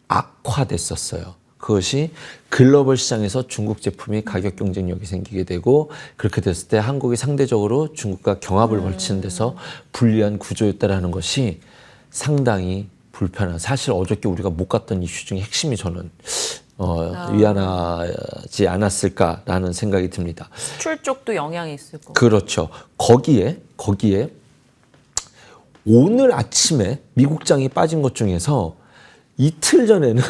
악화됐었어요. 그것이 글로벌 시장에서 중국 제품이 가격 경쟁력이 생기게 되고 그렇게 됐을 때 한국이 상대적으로 중국과 경합을 벌치는 데서 불리한 구조였다라는 것이 상당히 불편한, 사실 어저께 우리가 못 갔던 이슈 중에 핵심이 저는 위안화지 않았을까라는 생각이 듭니다. 수출 쪽도 영향이 있을 거고. 그렇죠. 거기에 오늘 아침에 미국장이 빠진 것 중에서 이틀 전에는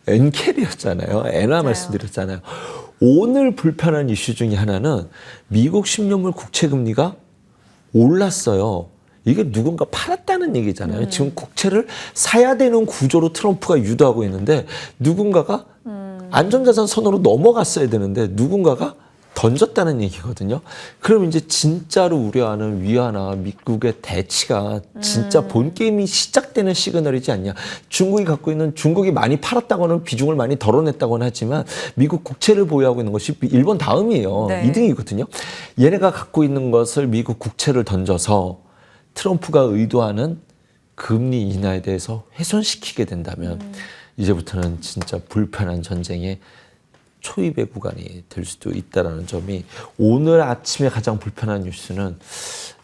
엔캐리였잖아요. 엔화 말씀드렸잖아요. 오늘 불편한 이슈 중에 하나는 미국 10년물 국채 금리가 올랐어요. 이게 누군가 팔았다는 얘기잖아요. 지금 국채를 사야 되는 구조로 트럼프가 유도하고 있는데 누군가가 안전자산 선으로 넘어갔어야 되는데 누군가가 던졌다는 얘기거든요. 그럼 이제 진짜로 우려하는 위안화 미국의 대치가 진짜 본 게임이 시작되는 시그널이지 않냐. 중국이 많이 팔았다고는 비중을 많이 덜어냈다고는 하지만 미국 국채를 보유하고 있는 것이 일본 다음이에요. 네. 2등이거든요. 얘네가 갖고 있는 것을 미국 국채를 던져서 트럼프가 의도하는 금리 인하에 대해서 훼손시키게 된다면 이제부터는 진짜 불편한 전쟁의 초입의 구간이 될 수도 있다는 점이 오늘 아침에 가장 불편한 뉴스는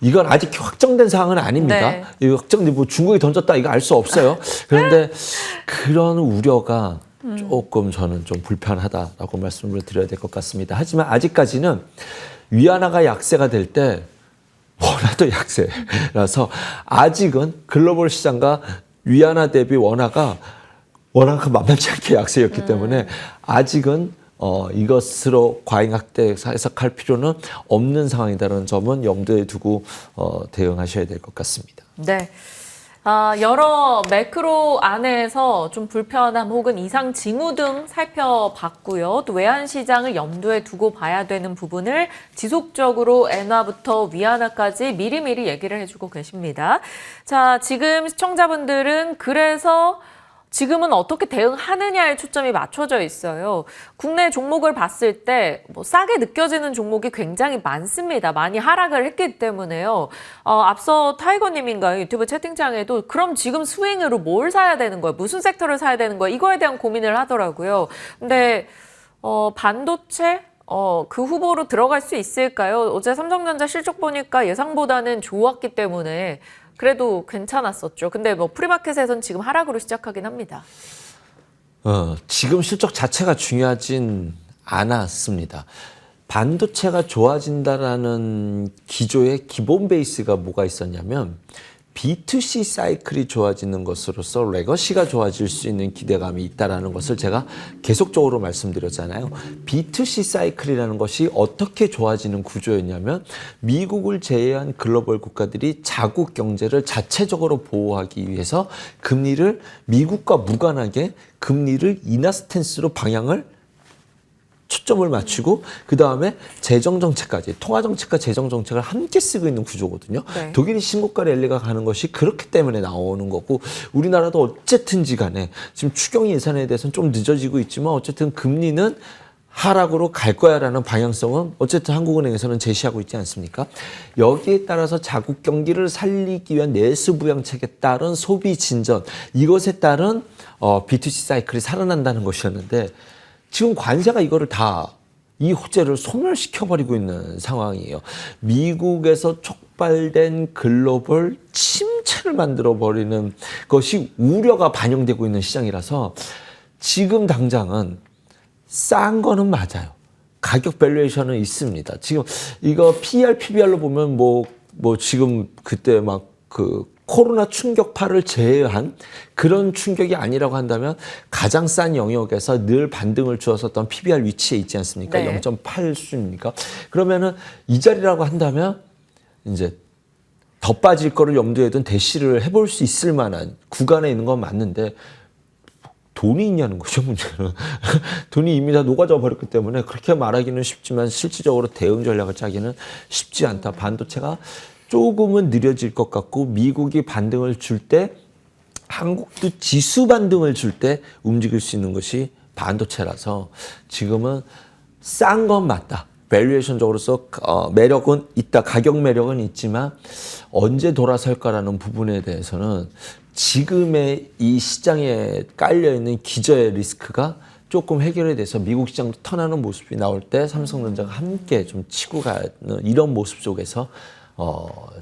이건 아직 확정된 사항은 아닙니다. 네. 이거 확정된 뭐 중국이 던졌다 이거 알 수 없어요. 그런데 그런 우려가 조금 저는 좀 불편하다라고 말씀을 드려야 될 것 같습니다. 하지만 아직까지는 위안화가 약세가 될 때 원화도 약세라서 아직은 글로벌 시장과 위안화 대비 원화가 만만치 않게 약세였기 때문에 아직은 이것으로 과잉 해석할 필요는 없는 상황이다라는 점은 염두에 두고 대응하셔야 될 것 같습니다. 네. 여러 매크로 안에서 좀 불편함 혹은 이상 징후 등 살펴봤고요. 또 외환 시장을 염두에 두고 봐야 되는 부분을 지속적으로 엔화부터 위안화까지 미리미리 얘기를 해주고 계십니다. 자, 지금 시청자분들은 그래서 지금은 어떻게 대응하느냐에 초점이 맞춰져 있어요. 국내 종목을 봤을 때 뭐 싸게 느껴지는 종목이 굉장히 많습니다. 많이 하락을 했기 때문에요. 앞서 타이거님인가요? 유튜브 채팅창에도 그럼 지금 스윙으로 뭘 사야 되는 거야? 무슨 섹터를 사야 되는 거야? 이거에 대한 고민을 하더라고요. 근데 반도체? 그 후보로 들어갈 수 있을까요? 어제 삼성전자 실적 보니까 예상보다는 좋았기 때문에 그래도 괜찮았었죠. 근데 뭐 프리마켓에서는 지금 하락으로 시작하긴 합니다. 지금 실적 자체가 중요하진 않았습니다. 반도체가 좋아진다라는 기조의 기본 베이스가 뭐가 있었냐면 B2C 사이클이 좋아지는 것으로서 레거시가 좋아질 수 있는 기대감이 있다는 것을 제가 계속적으로 말씀드렸잖아요. B2C 사이클이라는 것이 어떻게 좋아지는 구조였냐면 미국을 제외한 글로벌 국가들이 자국 경제를 자체적으로 보호하기 위해서 금리를 미국과 무관하게 금리를 인하 스탠스로 방향을 초점을 맞추고 그 다음에 재정정책까지 통화정책과 재정정책을 함께 쓰고 있는 구조거든요. 네. 독일이 신고가 랠리가 가는 것이 그렇기 때문에 나오는 거고 우리나라도 어쨌든지 간에 지금 추경 예산에 대해서는 좀 늦어지고 있지만 어쨌든 금리는 하락으로 갈 거야라는 방향성은 어쨌든 한국은행에서는 제시하고 있지 않습니까? 여기에 따라서 자국 경기를 살리기 위한 내수 부양책에 따른 소비 진전 이것에 따른 B2C 사이클이 살아난다는 것이었는데 지금 관세가 이거를 다 이 호재를 소멸시켜버리고 있는 상황이에요. 미국에서 촉발된 글로벌 침체를 만들어버리는 것이 우려가 반영되고 있는 시장이라서 지금 당장은 싼 거는 맞아요. 가격 밸류에이션은 있습니다. 지금 이거 PER, PBR로 보면 뭐 지금 그때 막 코로나 충격파를 제외한 그런 충격이 아니라고 한다면 가장 싼 영역에서 늘 반등을 주었었던 PBR 위치에 있지 않습니까? 네. 0.8 수준입니까? 그러면은 이 자리라고 한다면 이제 더 빠질 거를 염두에 둔 대시를 해볼 수 있을 만한 구간에 있는 건 맞는데 돈이 있냐는 거죠, 문제는. 돈이 이미 다 녹아져 버렸기 때문에 그렇게 말하기는 쉽지만 실질적으로 대응 전략을 짜기는 쉽지 않다. 반도체가 조금은 느려질 것 같고 미국이 반등을 줄 때 한국도 지수 반등을 줄 때 움직일 수 있는 것이 반도체라서 지금은 싼 건 맞다. 밸류에이션적으로서 매력은 있다. 가격 매력은 있지만 언제 돌아설까라는 부분에 대해서는 지금의 이 시장에 깔려있는 기저의 리스크가 조금 해결이 돼서 미국 시장도 턴하는 모습이 나올 때 삼성전자가 함께 좀 치고 가는 이런 모습 속에서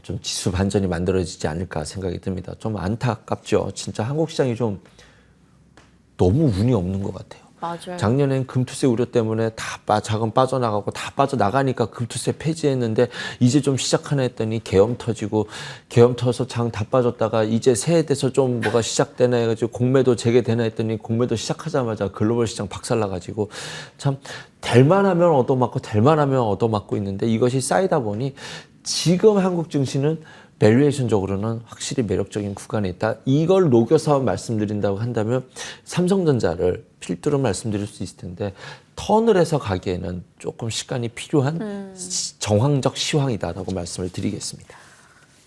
좀 지수 반전이 만들어지지 않을까 생각이 듭니다. 좀 안타깝죠. 진짜 한국 시장이 좀 너무 운이 없는 것 같아요. 맞아요. 작년엔 금투세 우려 때문에 다 자금 빠져나가고 다 빠져나가니까 금투세 폐지했는데 이제 좀 시작하나 했더니 계엄 터지고 계엄 터서 장 다 빠졌다가 이제 새해 돼서 좀 뭐가 시작되나 해가지고 공매도 재개되나 했더니 공매도 시작하자마자 글로벌 시장 박살나가지고 참 될만하면 얻어맞고 될만하면 얻어맞고 있는데 이것이 쌓이다 보니 지금 한국 증시는 밸류에이션적으로는 확실히 매력적인 구간에 있다. 이걸 녹여서 말씀드린다고 한다면 삼성전자를 필두로 말씀드릴 수 있을 텐데 턴을 해서 가기에는 조금 시간이 필요한 정황적 시황이다라고 말씀을 드리겠습니다.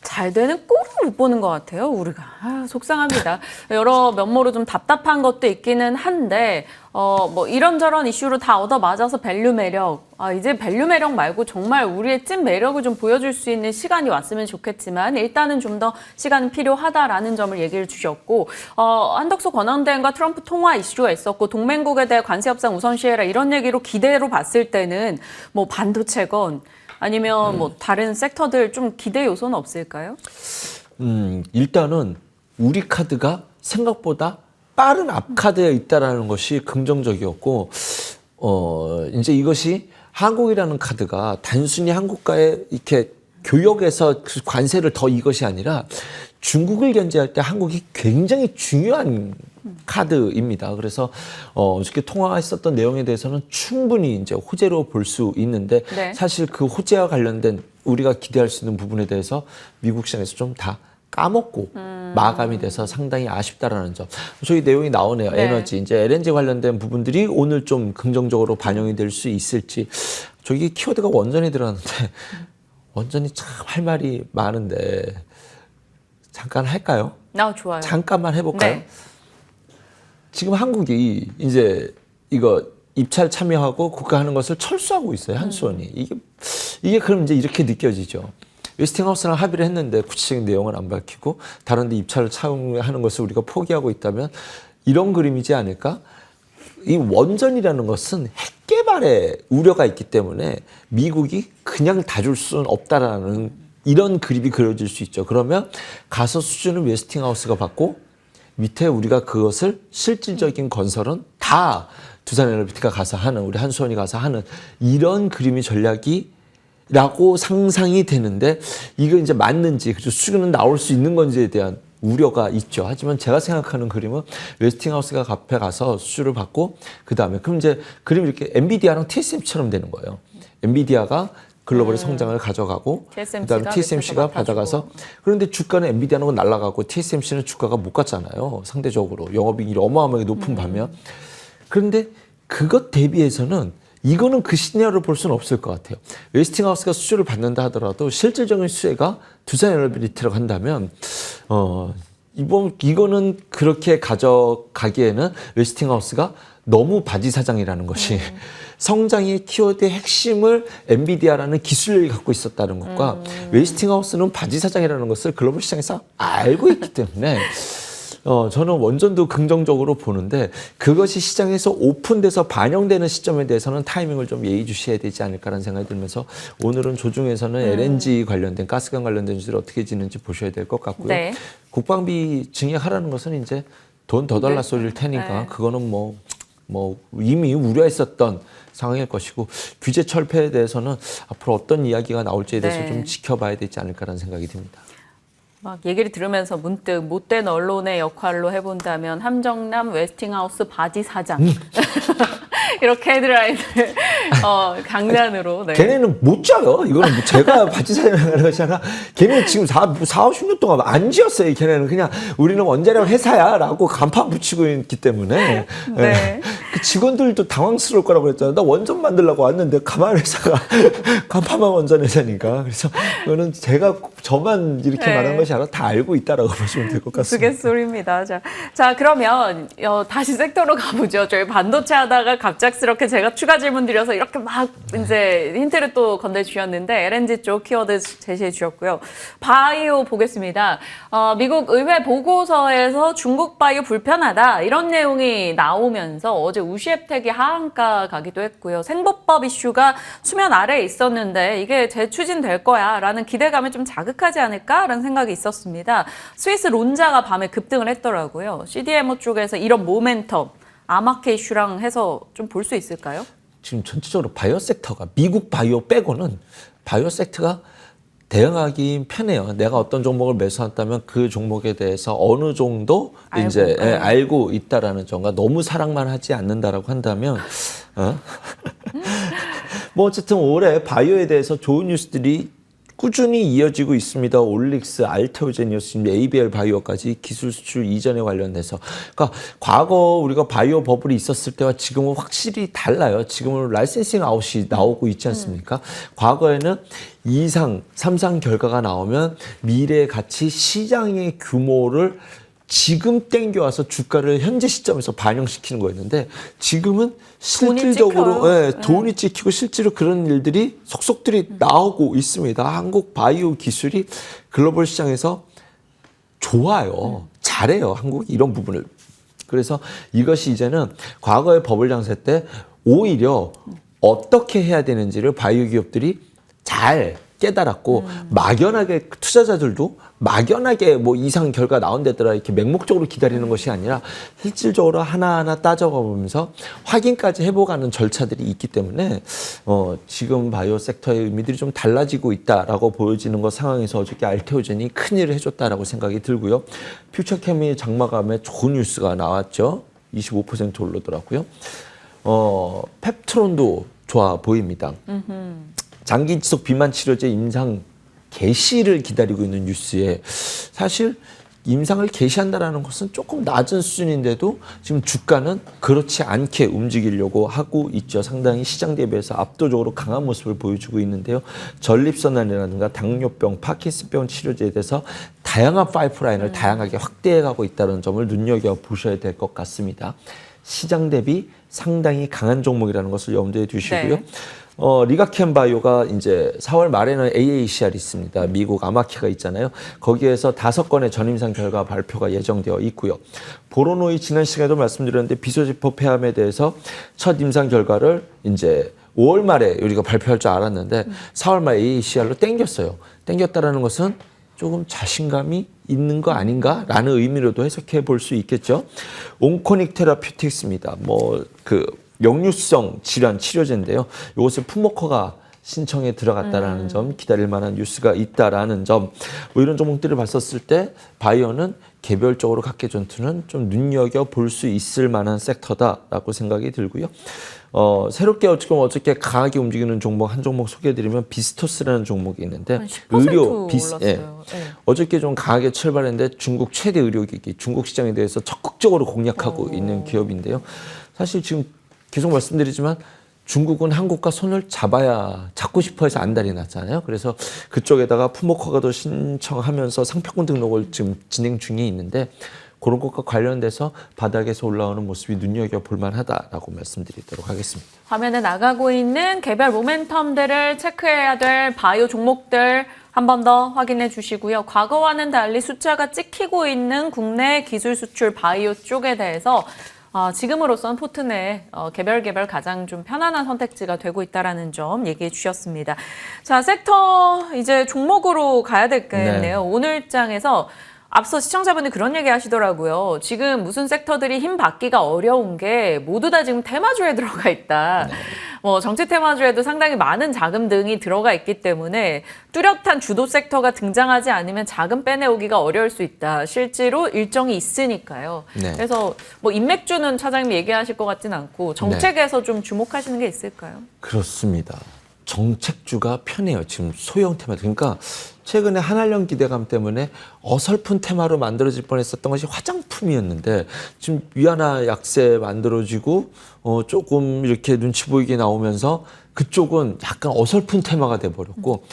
잘 되는 꼴을 못 보는 것 같아요, 우리가. 속상합니다. 여러 면모로 좀 답답한 것도 있기는 한데, 뭐 이런저런 이슈로 다 얻어맞아서 밸류 매력. 이제 밸류 매력 말고 정말 우리의 찐 매력을 좀 보여줄 수 있는 시간이 왔으면 좋겠지만, 일단은 좀 더 시간은 필요하다라는 점을 얘기를 주셨고, 한덕수 권한대행과 트럼프 통화 이슈가 있었고, 동맹국에 대해 관세 협상 우선시해라 이런 얘기로 기대로 봤을 때는 뭐 반도체건, 아니면 뭐 다른 섹터들 좀 기대 요소는 없을까요? 일단은 우리 카드가 생각보다 빠른 앞카드에 있다라는 것이 긍정적이었고, 이제 이것이 한국이라는 카드가 단순히 한국과의 이렇게 교역에서 그 관세를 더 이것이 아니라 중국을 견제할 때 한국이 굉장히 중요한 카드입니다. 그래서 어저께 통화했었던 내용에 대해서는 충분히 이제 호재로 볼 수 있는데 네. 사실 그 호재와 관련된 우리가 기대할 수 있는 부분에 대해서 미국 시장에서 좀 다 까먹고 마감이 돼서 상당히 아쉽다라는 점. 저희 내용이 나오네요. 네. 에너지 이제 LNG 관련된 부분들이 오늘 좀 긍정적으로 반영이 될 수 있을지. 저기 키워드가 원전이 들어갔는데 원전이 참 할 말이 많은데 잠깐 할까요? 좋아요. 잠깐만 해볼까요? 네. 지금 한국이 이제 이거 입찰 참여하고 국가하는 것을 철수하고 있어요. 한수원이. 이게 그럼 이제 이렇게 느껴지죠. 웨스팅하우스랑 합의를 했는데 구체적인 내용은 안 밝히고 다른 데 입찰을 참여하는 것을 우리가 포기하고 있다면 이런 그림이지 않을까? 이 원전이라는 것은 핵 개발에 우려가 있기 때문에 미국이 그냥 다 줄 수는 없다라는 이런 그림이 그려질 수 있죠. 그러면 가서 수주는 웨스팅하우스가 받고 밑에 우리가 그것을 실질적인 건설은 다 두산에너비티가 가서 하는, 우리 한수원이 가서 하는 이런 그림이 전략이라고 상상이 되는데 이거 이제 맞는지 그리고 수주는 나올 수 있는 건지에 대한 우려가 있죠. 하지만 제가 생각하는 그림은 웨스팅하우스가 앞에 가서 수주를 받고 그다음에 그럼 이제 그림이 이렇게 엔비디아랑 TSMC처럼 되는 거예요. 엔비디아가 글로벌의 성장을 가져가고 그다음에 TSMC가 받아가서 그런데 주가는 엔비디아는 날아가고 TSMC는 주가가 못 갔잖아요. 상대적으로 영업이익이 어마어마하게 높은 반면 그런데 그것 대비해서는 이거는 그 시나리오를 볼 수는 없을 것 같아요. 웨스팅하우스가 수주를 받는다 하더라도 실질적인 수혜가 두산에너비티라고 한다면 이거는 그렇게 가져가기에는 웨스팅하우스가 너무 바지사장이라는 것이 성장의 키워드의 핵심을 엔비디아라는 기술력이 갖고 있었다는 것과 웨스팅하우스는 바지사장이라는 것을 글로벌 시장에서 알고 있기 때문에 저는 원전도 긍정적으로 보는데 그것이 시장에서 오픈돼서 반영되는 시점에 대해서는 타이밍을 좀 예의주시해야 되지 않을까라는 생각이 들면서 오늘은 조중에서는 LNG 관련된 가스관 관련된 뉴스를 어떻게 지는지 보셔야 될 것 같고요. 네. 국방비 증액하라는 것은 이제 돈 더 달라 소리일 테니까 네. 그거는 뭐 이미 우려했었던 상황일 것이고 규제 철폐에 대해서는 앞으로 어떤 이야기가 나올지에 대해서 네. 좀 지켜봐야 되지 않을까라는 생각이 듭니다. 막 얘기를 들으면서 문득 못된 언론의 역할로 해본다면 함정남 웨스팅하우스 바지 사장 이렇게 헤드라인을 강단으로. 네. 걔네는 못 져요. 이거는 뭐 제가 바지 사장이라는 것이 아니라 걔네 지금 40년 동안 안 지었어요. 걔네는 그냥 우리는 원자력 회사야라고 간판 붙이고 있기 때문에 네. 그 직원들도 당황스러울 거라고 그랬잖아요. 나 원전 만들려고 왔는데 가만 회사가 간판만 원전 회사니까. 그래서 이거는 저만 이렇게 네. 말하는 것이 아니라 다 알고 있다라고 보시면 될 것 같습니다. 우스갯소리입니다. 자, 그러면 다시 섹터로 가보죠. 저희 반도체 하다가 갑작스럽게 제가 추가 질문 드려서 이렇게 막 이제 힌트를 또 건네주셨는데 LNG 쪽 키워드 제시해 주셨고요. 바이오 보겠습니다. 미국 의회 보고서에서 중국 바이오 불편하다 이런 내용이 나오면서 어제 우시앱텍이 하한가 가기도 했고요. 생보법 이슈가 수면 아래에 있었는데 이게 재추진될 거야 라는 기대감을 좀 자극하지 않을까라는 생각이 있었습니다. 스위스 론자가 밤에 급등을 했더라고요. CDMO 쪽에서 이런 모멘텀, 아마케 이슈랑 해서 좀 볼 수 있을까요? 지금 전체적으로 바이오 섹터가 미국 바이오 빼고는 바이오 섹터가 대응하기 편해요. 내가 어떤 종목을 매수한다면 그 종목에 대해서 어느 정도 알고 있다라는 점과 너무 사랑만 하지 않는다라고 한다면 뭐 어쨌든 올해 바이오에 대해서 좋은 뉴스들이 꾸준히 이어지고 있습니다. 올릭스, 알테오제니어스, ABL 바이오까지 기술 수출 이전에 관련돼서. 그러니까 과거 우리가 바이오 버블이 있었을 때와 지금은 확실히 달라요. 지금은 라이센싱 아웃이 나오고 있지 않습니까? 과거에는 2상, 3상 결과가 나오면 미래의 가치 시장의 규모를 지금 땡겨와서 주가를 현재 시점에서 반영시키는 거였는데 지금은 실질적으로 돈이 찍히고 실제로 그런 일들이 속속들이 나오고 있습니다. 한국 바이오 기술이 글로벌 시장에서 좋아요. 잘해요. 한국이 이런 부분을. 그래서 이것이 이제는 과거의 버블 장세 때 오히려 어떻게 해야 되는지를 바이오 기업들이 잘 깨달았고 막연하게 투자자들도 막연하게 뭐 이상 결과 나온 데더라 이렇게 맹목적으로 기다리는 것이 아니라 실질적으로 하나하나 따져가 보면서 확인까지 해보가는 절차들이 있기 때문에 지금 바이오 섹터의 의미들이 좀 달라지고 있다라고 보여지는 것 상황에서 어저께 알테오젠이 큰일을 해줬다라고 생각이 들고요. 퓨처케미 장마감에 좋은 뉴스가 나왔죠. 25% 오르더라고요. 펩트론도 좋아 보입니다. 장기 지속 비만 치료제 임상 개시를 기다리고 있는 뉴스에 사실 임상을 개시한다라는 것은 조금 낮은 수준인데도 지금 주가는 그렇지 않게 움직이려고 하고 있죠. 상당히 시장 대비해서 압도적으로 강한 모습을 보여주고 있는데요. 전립선암이라든가 당뇨병, 파킨슨병 치료제에 대해서 다양한 파이프라인을 다양하게 확대해가고 있다는 점을 눈여겨보셔야 될 것 같습니다. 시장 대비 상당히 강한 종목이라는 것을 염두에 두시고요. 네. 리가켄바이오가 이제 4월 말에는 AACR이 있습니다. 미국 아마케가 있잖아요. 거기에서 5건의 전임상 결과 발표가 예정되어 있고요. 보로노이 지난 시간에도 말씀드렸는데 비소지포 폐암에 대해서 첫 임상 결과를 이제 5월 말에 우리가 발표할 줄 알았는데 4월 말 AACR로 땡겼어요. 땡겼다라는 것은 조금 자신감이 있는 거 아닌가라는 의미로도 해석해 볼 수 있겠죠. 온코닉 테라퓨틱스입니다. 역류성 질환 치료제인데요. 이것을 풋모커가 신청에 들어갔다라는 점, 기다릴 만한 뉴스가 있다라는 점, 뭐 이런 종목들을 봤었을 때 바이오는 개별적으로 각계전투는 좀 눈여겨 볼 수 있을 만한 섹터다라고 생각이 들고요. 새롭게 어저께 강하게 움직이는 종목 한 종목 소개해드리면 비스토스라는 종목이 있는데 10% 올랐어요. 네. 어저께 좀 강하게 출발했는데 중국 최대 의료기기, 중국 시장에 대해서 적극적으로 공략하고 있는 기업인데요. 사실 지금 계속 말씀드리지만 중국은 한국과 손을 잡고 싶어 해서 안달이 났잖아요. 그래서 그쪽에다가 풋모커가도 신청하면서 상표권 등록을 지금 진행 중에 있는데 그런 것과 관련돼서 바닥에서 올라오는 모습이 눈여겨볼 만하다라고 말씀드리도록 하겠습니다. 화면에 나가고 있는 개별 모멘텀들을 체크해야 될 바이오 종목들 한 번 더 확인해 주시고요. 과거와는 달리 숫자가 찍히고 있는 국내 기술 수출 바이오 쪽에 대해서 지금으로선 포트내 개별 가장 좀 편안한 선택지가 되고 있다라는 점 얘기해 주셨습니다. 자, 섹터 이제 종목으로 가야 되겠네요. 네. 오늘장에서 앞서 시청자분이 그런 얘기 하시더라고요. 지금 무슨 섹터들이 힘 받기가 어려운 게 모두 다 지금 테마주에 들어가 있다. 네. 정치 테마주에도 상당히 많은 자금 등이 들어가 있기 때문에 뚜렷한 주도 섹터가 등장하지 않으면 자금 빼내오기가 어려울 수 있다. 실제로 일정이 있으니까요. 네. 그래서 인맥주는 차장님이 얘기하실 것 같진 않고 정책에서 좀 주목하시는 게 있을까요? 그렇습니다. 정책주가 편해요. 지금 소형 테마. 그러니까 최근에 한한령 기대감 때문에 어설픈 테마로 만들어질 뻔했었던 것이 화장품이었는데 지금 위안화 약세 만들어지고 조금 이렇게 눈치 보이게 나오면서 그쪽은 약간 어설픈 테마가 돼버렸고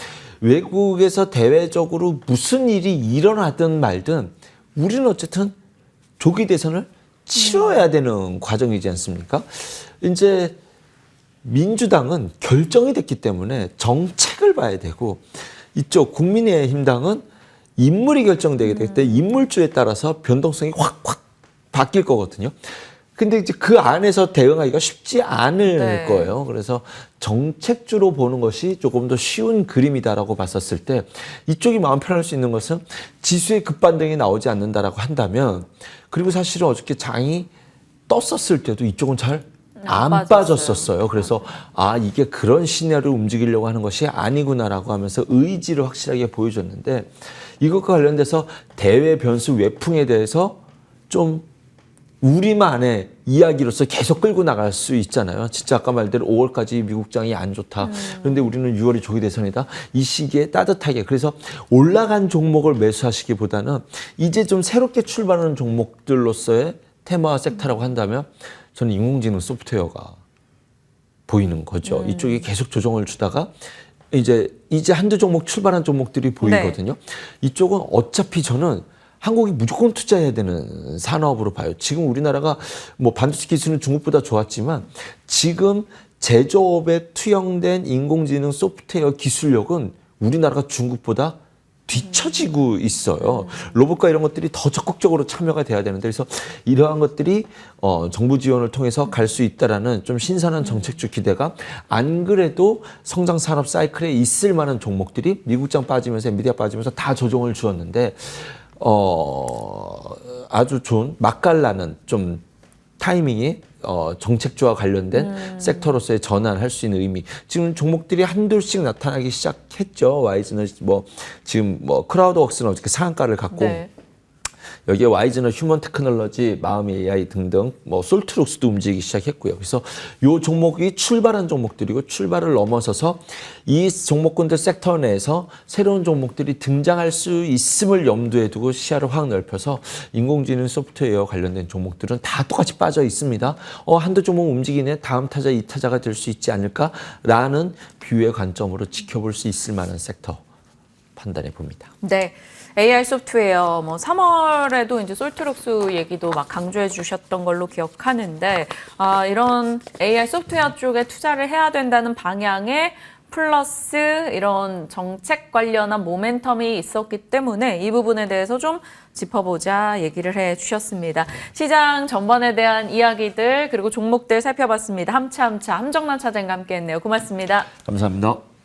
외국에서 대외적으로 무슨 일이 일어나든 말든 우리는 어쨌든 조기 대선을 치러야 되는 과정이지 않습니까? 이제 민주당은 결정이 됐기 때문에 정책을 봐야 되고 이쪽 국민의힘당은 인물이 결정되게 될 때 인물주에 따라서 변동성이 확 바뀔 거거든요. 근데 이제 그 안에서 대응하기가 쉽지 않을 네. 거예요. 그래서 정책주로 보는 것이 조금 더 쉬운 그림이다라고 봤었을 때 이쪽이 마음 편할 수 있는 것은 지수의 급반등이 나오지 않는다라고 한다면 그리고 사실은 어저께 장이 떴었을 때도 이쪽은 잘 안 빠졌었어요. 그래서 이게 그런 시나리오를 움직이려고 하는 것이 아니구나라고 하면서 의지를 확실하게 보여줬는데 이것과 관련돼서 대외 변수 외풍에 대해서 좀 우리만의 이야기로서 계속 끌고 나갈 수 있잖아요. 진짜 아까 말대로 5월까지 미국장이 안 좋다. 그런데 우리는 6월이 조기 대선이다. 이 시기에 따뜻하게. 그래서 올라간 종목을 매수하시기보다는 이제 좀 새롭게 출발하는 종목들로서의 테마 섹터라고 한다면 저는 인공지능 소프트웨어가 보이는 거죠. 이쪽이 계속 조정을 주다가 이제 한두 종목 출발한 종목들이 보이거든요. 네. 이쪽은 어차피 저는 한국이 무조건 투자해야 되는 산업으로 봐요. 지금 우리나라가 반도체 기술은 중국보다 좋았지만 지금 제조업에 투영된 인공지능 소프트웨어 기술력은 우리나라가 중국보다 뒤처지고 있어요. 로봇과 이런 것들이 더 적극적으로 참여가 돼야 되는데 그래서 이러한 것들이 정부 지원을 통해서 갈 수 있다라는 좀 신선한 정책주 기대가 안 그래도 성장 산업 사이클에 있을 만한 종목들이 미국장 빠지면서 엔비디아 빠지면서 다 조정을 주었는데 아주 좋은 맛깔나는 좀 타이밍이 정책주와 관련된 섹터로서의 전환할 수 있는 의미. 지금 종목들이 한둘씩 나타나기 시작했죠. 와이즈는 지금 크라우드웍스는 어떻게 상한가를 갖고 여기에 와이즈너 휴먼 테크놀로지, 마음 AI 등등 뭐 솔트룩스도 움직이기 시작했고요. 그래서 요 종목이 출발한 종목들이고 출발을 넘어서서 이 종목군들 섹터 내에서 새로운 종목들이 등장할 수 있음을 염두에 두고 시야를 확 넓혀서 인공지능 소프트웨어 관련된 종목들은 다 똑같이 빠져 있습니다. 한두 종목 움직이네, 다음 타자, 이 타자가 될 수 있지 않을까라는 뷰의 관점으로 지켜볼 수 있을 만한 섹터 판단해 봅니다. 네. AI 소프트웨어 3월에도 이제 솔트룩스 얘기도 막 강조해 주셨던 걸로 기억하는데 이런 AI 소프트웨어 쪽에 투자를 해야 된다는 방향에 플러스 이런 정책 관련한 모멘텀이 있었기 때문에 이 부분에 대해서 좀 짚어보자 얘기를 해 주셨습니다. 시장 전반에 대한 이야기들 그리고 종목들 살펴봤습니다. 함차 함정난 차장과 함께 했네요. 고맙습니다. 감사합니다.